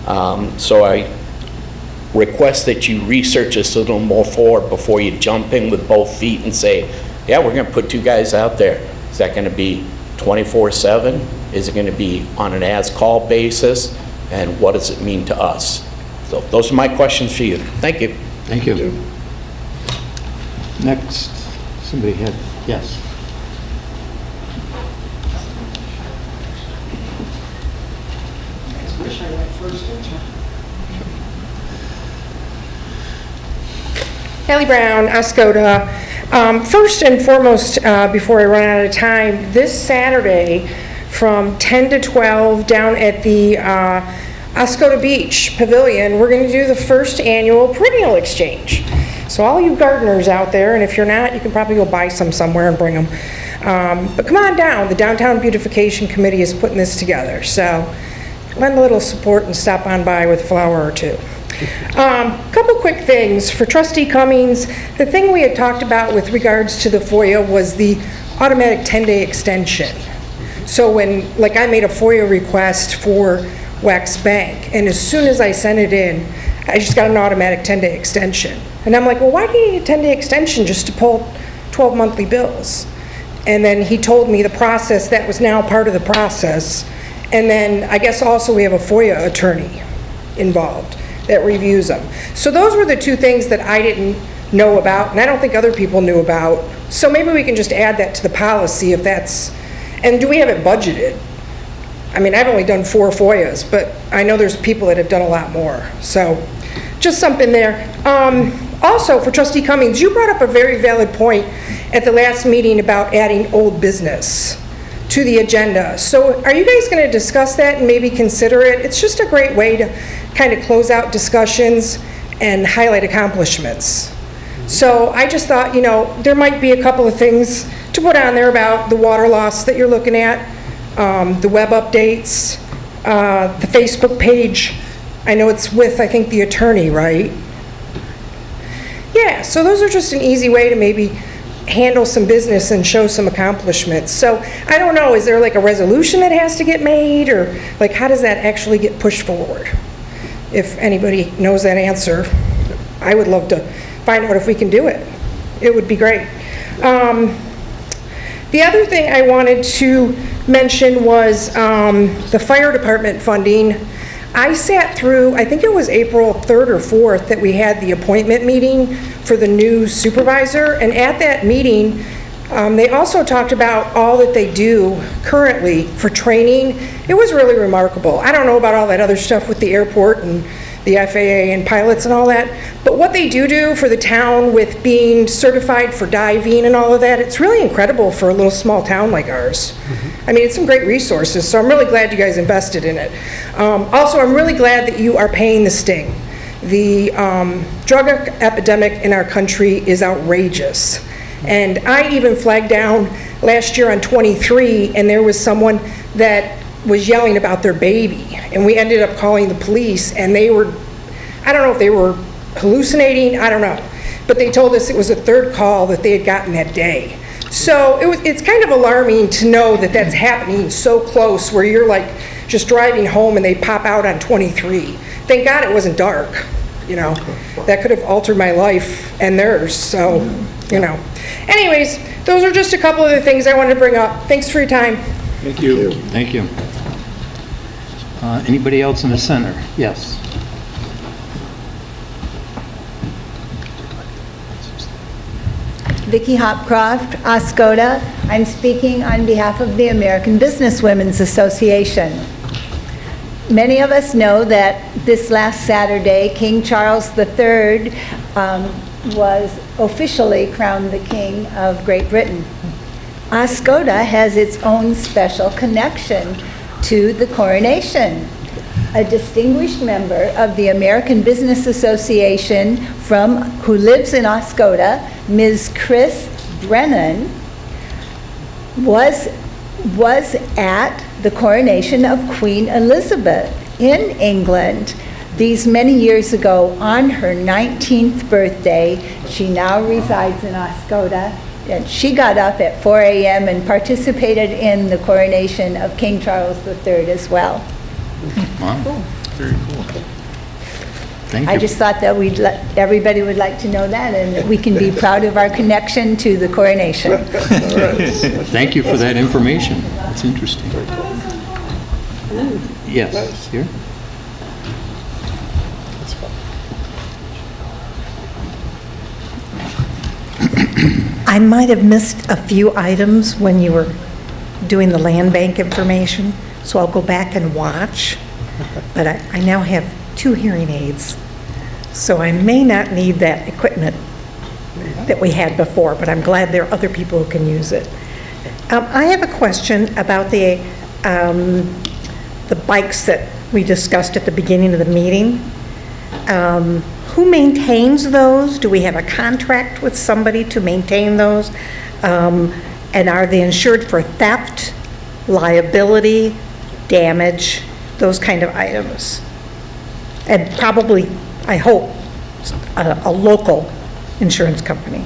So I request that you research this a little more forward before you jump in with both feet and say, yeah, we're going to put 2 guys out there. Is that going to be 24/7? Is it going to be on an as-call basis? And what does it mean to us? So those are my questions for you. Thank you. Thank you. Next, somebody had, yes. Hallie Brown, Oscoda. First and foremost, before I run out of time, this Saturday from 10 to 12 down at the Oscoda Beach Pavilion, we're going to do the first annual perennial exchange. So all you gardeners out there, and if you're not, you can probably go buy some somewhere and bring them. But come on down. The Downtown Beautification Committee is putting this together. So lend a little support and stop on by with a flower or 2. Couple quick things. For Trustee Cummings, the thing we had talked about with regards to the FOIA was the automatic 10-day extension. So when, like, I made a FOIA request for Wax Bank, and as soon as I sent it in, I just got an automatic 10-day extension. And I'm like, well, why do you need a 10-day extension just to pull 12 monthly bills? And then he told me the process that was now part of the process. And then I guess also we have a FOIA attorney involved that reviews them. So those were the 2 things that I didn't know about, and I don't think other people knew about. So maybe we can just add that to the policy if that's, and do we have it budgeted? I mean, I've only done 4 FOIAs, but I know there's people that have done a lot more. So just something there. Also, for Trustee Cummings, you brought up a very valid point at the last meeting about adding old business to the agenda. So are you guys going to discuss that and maybe consider it? It's just a great way to kind of close out discussions and highlight accomplishments. So I just thought, you know, there might be a couple of things to put on there about the water loss that you're looking at, the web updates, the Facebook page. I know it's with, I think, the attorney, right? Yeah, so those are just an easy way to maybe handle some business and show some accomplishments. So I don't know, is there like a resolution that has to get made, or like how does that actually get pushed forward? If anybody knows that answer, I would love to find out if we can do it. It would be great. The other thing I wanted to mention was the fire department funding. I sat through, I think it was April 3rd or 4th that we had the appointment meeting for the new supervisor, and at that meeting, they also talked about all that they do currently for training. It was really remarkable. I don't know about all that other stuff with the airport and the FAA and pilots and all that, but what they do for the town with being certified for diving and all of that, it's really incredible for a little small town like ours. I mean, it's some great resources, so I'm really glad you guys invested in it. Also, I'm really glad that you are paying the sting. The drug epidemic in our country is outrageous. And I even flagged down last year on 23, and there was someone that was yelling about their baby. And we ended up calling the police, and they were, I don't know if they were hallucinating, I don't know. But they told us it was a third call that they had gotten that day. So it's kind of alarming to know that that's happening so close, where you're like just driving home and they pop out on 23. Thank God it wasn't dark, you know. That could have altered my life and theirs, so, you know. Anyways, those are just a couple of the things I wanted to bring up. Thanks for your time. Thank you. Thank you. Anybody else in the center? Yes. Vicki Hopcroft, Oscoda. I'm speaking on behalf of the American Businesswomen's Association. Many of us know that this last Saturday, King Charles III was officially crowned the King of Great Britain. Oscoda has its own special connection to the coronation. A distinguished member of the American Business Association who lives in Oscoda, Ms. Chris Brennan, was at the coronation of Queen Elizabeth in England these many years ago on her 19th birthday. She now resides in Oscoda, and she got up at 4 a.m. and participated in the coronation of King Charles III as well. Wow. Very cool. Thank you. I just thought that everybody would like to know that, and that we can be proud of our connection to the coronation. Thank you for that information. That's interesting. Yes, here. I might have missed a few items when you were doing the land bank information, so I'll go back and watch. But I now have 2 hearing aids, so I may not need that equipment that we had before, but I'm glad there are other people who can use it. I have a question about the bikes that we discussed at the beginning of the meeting. Who maintains those? Do we have a contract with somebody to maintain those? And are they insured for theft, liability, damage, those kind of items? And probably, I hope, a local insurance company.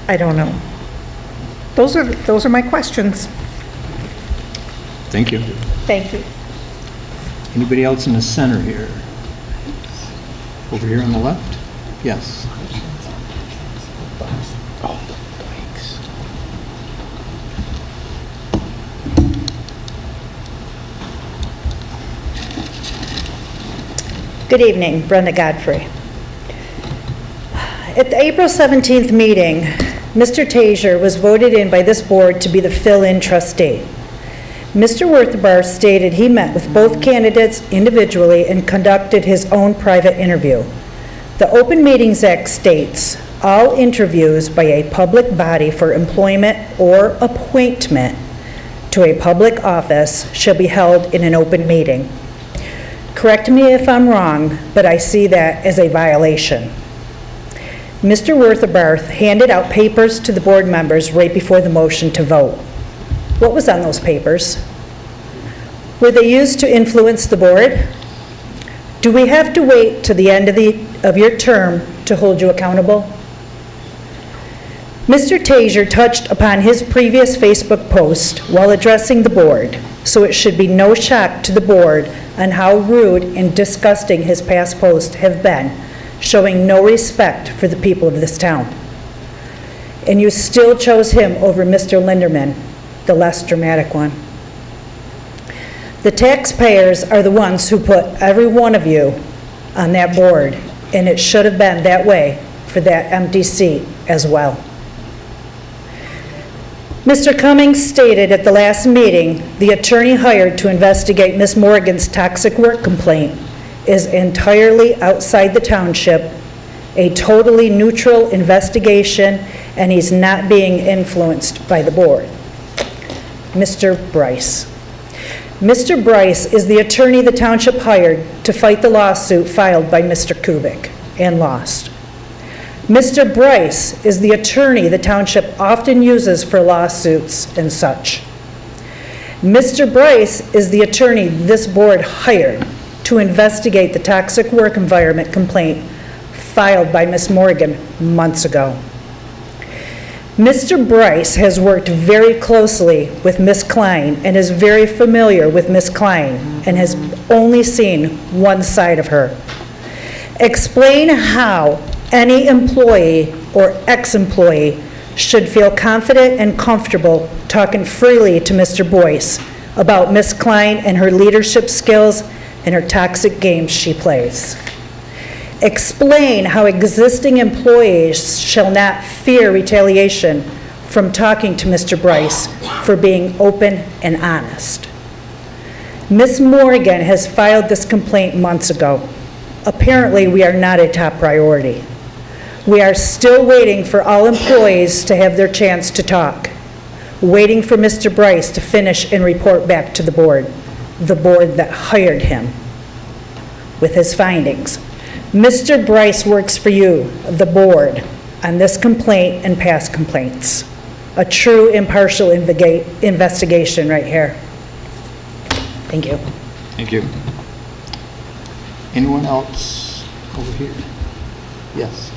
I don't know. Those are my questions. Thank you. Thank you. Anybody else in the center here? Over here on the left? Yes. Good evening, Brenda Godfrey. At the April 17th meeting, Mr. Tazier was voted in by this board to be the fill-in trustee. Mr. Wertherbar stated he met with both candidates individually and conducted his own private interview. The Open Meetings Act states, all interviews by a public body for employment or appointment to a public office shall be held in an open meeting. Correct me if I'm wrong, but I see that as a violation. Mr. Wertherbar handed out papers to the board members right before the motion to vote. What was on those papers? Were they used to influence the board? Do we have to wait till the end of your term to hold you accountable? Mr. Tazier touched upon his previous Facebook post while addressing the board, so it should be no shock to the board on how rude and disgusting his past posts have been, showing no respect for the people of this town. And you still chose him over Mr. Linderman, the less dramatic one. The taxpayers are the ones who put every one of you on that board, and it should have been that way for that empty seat as well. Mr. Cummings stated at the last meeting, the attorney hired to investigate Ms. Morgan's toxic work complaint is entirely outside the township, a totally neutral investigation, and he's not being influenced by the board. Mr. Bryce. Mr. Bryce is the attorney the township hired to fight the lawsuit filed by Mr. Kubik and lost. Mr. Bryce is the attorney the township often uses for lawsuits and such. Mr. Bryce is the attorney this board hired to investigate the toxic work environment complaint filed by Ms. Morgan months ago. Mr. Bryce has worked very closely with Ms. Klein and is very familiar with Ms. Klein and has only seen one side of her. Explain how any employee or ex-employee should feel confident and comfortable talking freely to Mr. Boyce about Ms. Klein and her leadership skills and her toxic games she plays. Explain how existing employees shall not fear retaliation from talking to Mr. Bryce for being open and honest. Ms. Morgan has filed this complaint months ago. Apparently, we are not a top priority. We are still waiting for all employees to have their chance to talk, waiting for Mr. Bryce to finish and report back to the board that hired him, with his findings. Mr. Bryce works for you, the board, on this complaint and past complaints. A true impartial investigation right here. Thank you. Thank you. Anyone else over here? Yes.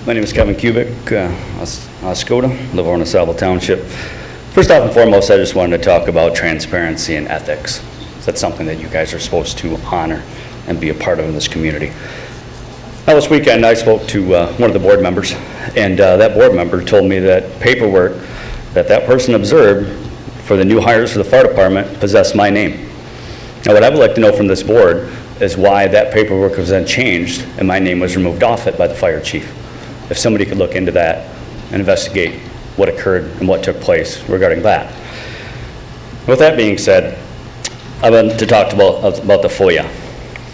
My name is Kevin Kubik, Oscoda, live over in the Township. First off and foremost, I just wanted to talk about transparency and ethics. That's something that you guys are supposed to honor and be a part of in this community. Now, this weekend, I spoke to one of the board members, and that board member told me that paperwork that person observed for the new hires for the fire department possessed my name. Now, what I would like to know from this board is why that paperwork was then changed and my name was removed off it by the fire chief. If somebody could look into that and investigate what occurred and what took place regarding that. With that being said, I want to talk about the FOIA.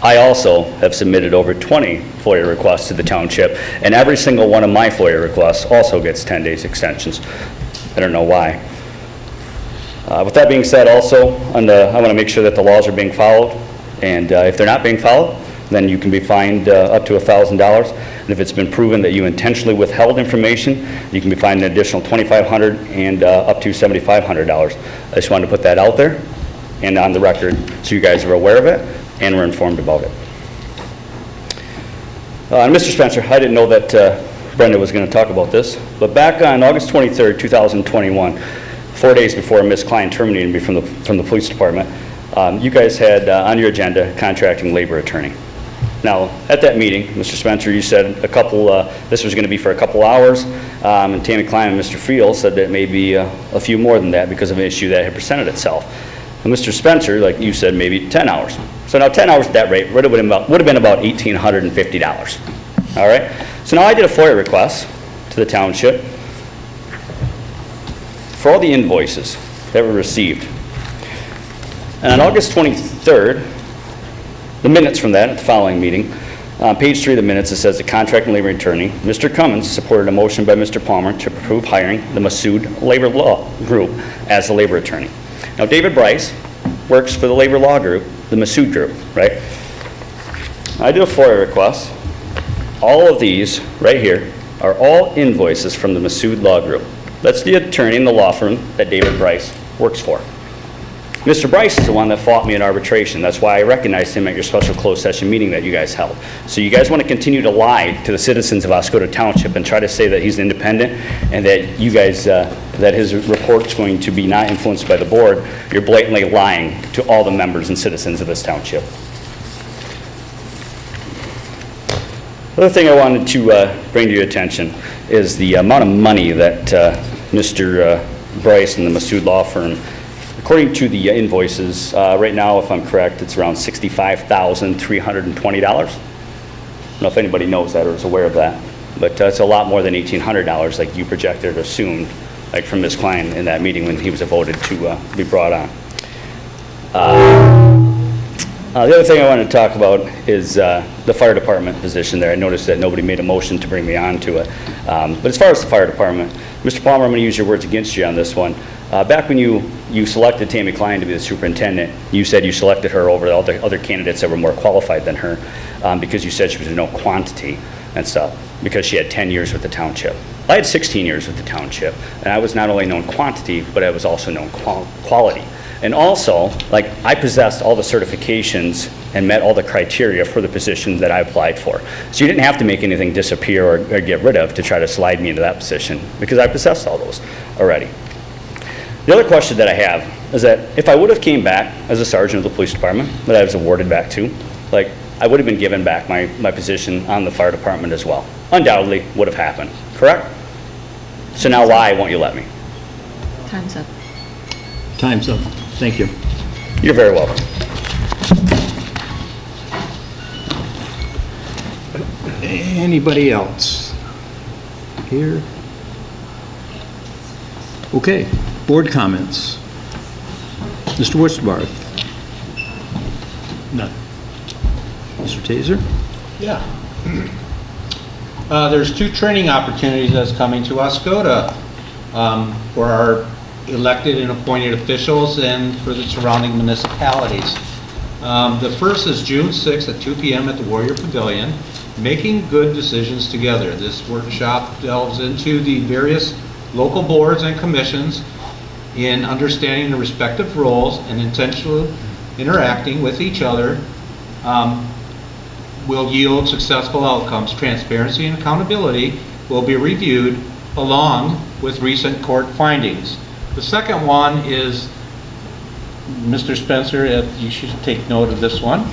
I also have submitted over 20 FOIA requests to the township, and every single one of my FOIA requests also gets 10 days extensions. I don't know why. With that being said, also, I want to make sure that the laws are being followed, and if they're not being followed, then you can be fined up to $1,000. And if it's been proven that you intentionally withheld information, you can be fined an additional $2,500 and up to $7,500. I just wanted to put that out there and on the record so you guys are aware of it and were informed about it. Mr. Spencer, I didn't know that Brenda was going to talk about this, but back on August 23rd, 2021, 4 days before Ms. Klein terminated me from the police department, you guys had on your agenda contracting labor attorney. Now, at that meeting, Mr. Spencer, you said this was going to be for a couple hours, and Tammy Klein and Mr. Friel said that it may be a few more than that because of an issue that had presented itself. And Mr. Spencer, like you said, maybe 10 hours. So now 10 hours at that rate would have been about $1,850. All right? So now I did a FOIA request to the township for all the invoices that were received. And on August 23rd, the minutes from that, at the following meeting, on page 3 of the minutes, it says the contract and labor attorney, Mr. Cummins, supported a motion by Mr. Palmer to approve hiring the Massoud Labor Law Group as the labor attorney. Now, David Bryce works for the labor law group, the Massoud Group, right? I did a FOIA request. All of these right here are all invoices from the Massoud Law Group. That's the attorney in the law firm that David Bryce works for. Mr. Bryce is the one that fought me in arbitration. That's why I recognized him at your special closed session meeting that you guys held. So you guys want to continue to lie to the citizens of Oscoda Township and try to say that he's independent and that you guys, that his report's going to be not influenced by the board. You're blatantly lying to all the members and citizens of this township. The other thing I wanted to bring to your attention is the amount of money that Mr. Bryce and the Massoud Law Firm, according to the invoices, right now, if I'm correct, it's around $65,320. I don't know if anybody knows that or is aware of that, but it's a lot more than $1,800 like you projected or assumed, like from Ms. Klein in that meeting when he was voted to be brought on. The other thing I wanted to talk about is the fire department position there. I noticed that nobody made a motion to bring me on to it. But as far as the fire department, Mr. Palmer, I'm going to use your words against you on this one. Back when you selected Tammy Klein to be the superintendent, you said you selected her over all the other candidates that were more qualified than her because you said she was a known quantity and stuff, because she had 10 years with the township. I had 16 years with the township, and I was not only known quantity, but I was also known quality. And also, like, I possessed all the certifications and met all the criteria for the position that I applied for. So you didn't have to make anything disappear or get rid of to try to slide me into that position, because I possessed all those already. The other question that I have is that if I would have came back as a sergeant of the police department that I was awarded back to, like, I would have been given back my position on the fire department as well. Undoubtedly would have happened, correct? So now why won't you let me? Time's up. Time's up. Thank you. You're very welcome. Anybody else? Here? Okay, board comments. Mr. Wurstbarth? None. Mr. Taser? Yeah. There's 2 training opportunities that's coming to Oscoda for our elected and appointed officials and for the surrounding municipalities. The first is June 6th at 2 p.m. at the Warrior Pavilion, Making Good Decisions Together. This workshop delves into the various local boards and commissions in understanding the respective roles and intentionally interacting with each other will yield successful outcomes. Transparency and accountability will be reviewed along with recent court findings. The second one is, Mr. Spencer, you should take note of this one.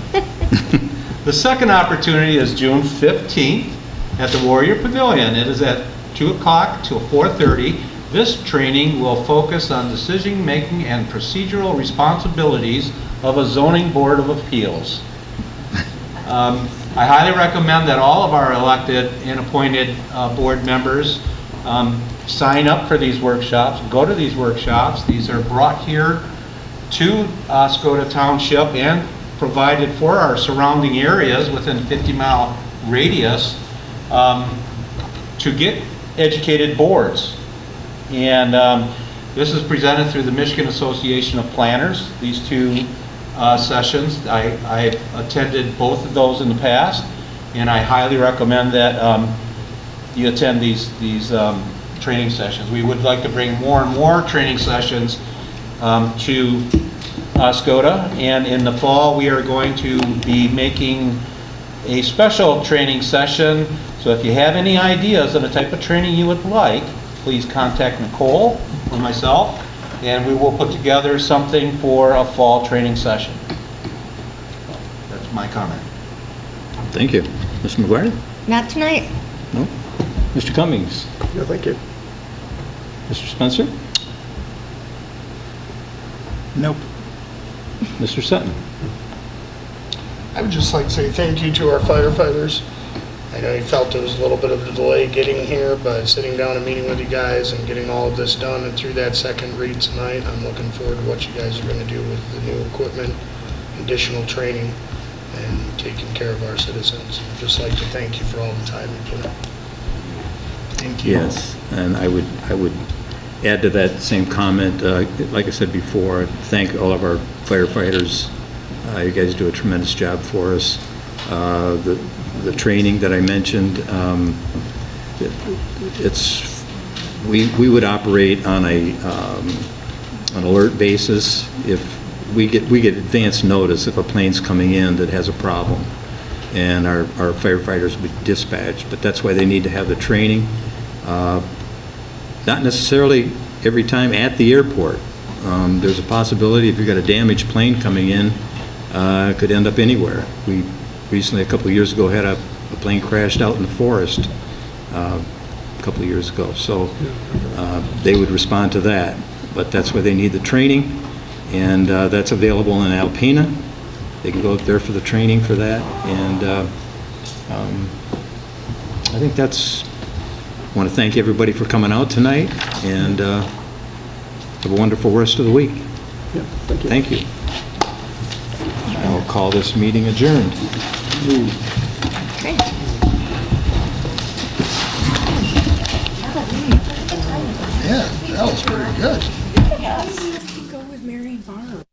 The second opportunity is June 15th at the Warrior Pavilion. It is at 2 o'clock to 4:30. This training will focus on decision-making and procedural responsibilities of a zoning board of appeals. I highly recommend that all of our elected and appointed board members sign up for these workshops, go to these workshops. These are brought here to Oscoda Township and provided for our surrounding areas within a 50-mile radius to get educated boards. And this is presented through the Michigan Association of Planners, these 2 sessions. I attended both of those in the past, and I highly recommend that you attend these training sessions. We would like to bring more and more training sessions to Oscoda, and in the fall we are going to be making a special training session. So if you have any ideas of the type of training you would like, please contact Nicole or myself, and we will put together something for a fall training session. That's my comment. Thank you. Mr. McGuire? Not tonight. No? Mr. Cummings? Yeah, thank you. Mr. Spencer? Nope. Mr. Sutton? I would just like to say thank you to our firefighters. I know you felt there was a little bit of a delay getting here, but sitting down and meeting with you guys and getting all of this done and through that second read tonight, I'm looking forward to what you guys are going to do with the new equipment, additional training, and taking care of our citizens. I'd just like to thank you for all the time you put in. Thank you. Yes, and I would add to that same comment, like I said before, thank all of our firefighters. You guys do a tremendous job for us. The training that I mentioned, we would operate on an alert basis if we get advance notice if a plane's coming in that has a problem, and our firefighters would dispatch. But that's why they need to have the training. Not necessarily every time at the airport. There's a possibility if you've got a damaged plane coming in, it could end up anywhere. We recently, a couple of years ago, had a plane crashed out in the forest a couple of years ago. So they would respond to that. But that's why they need the training, and that's available in Alpena. They can go up there for the training for that. And I think that's... I want to thank everybody for coming out tonight, and have a wonderful rest of the week. Yeah, thank you. Thank you. call this meeting adjourned. Yeah, that was pretty good. Go with Mary and Barb.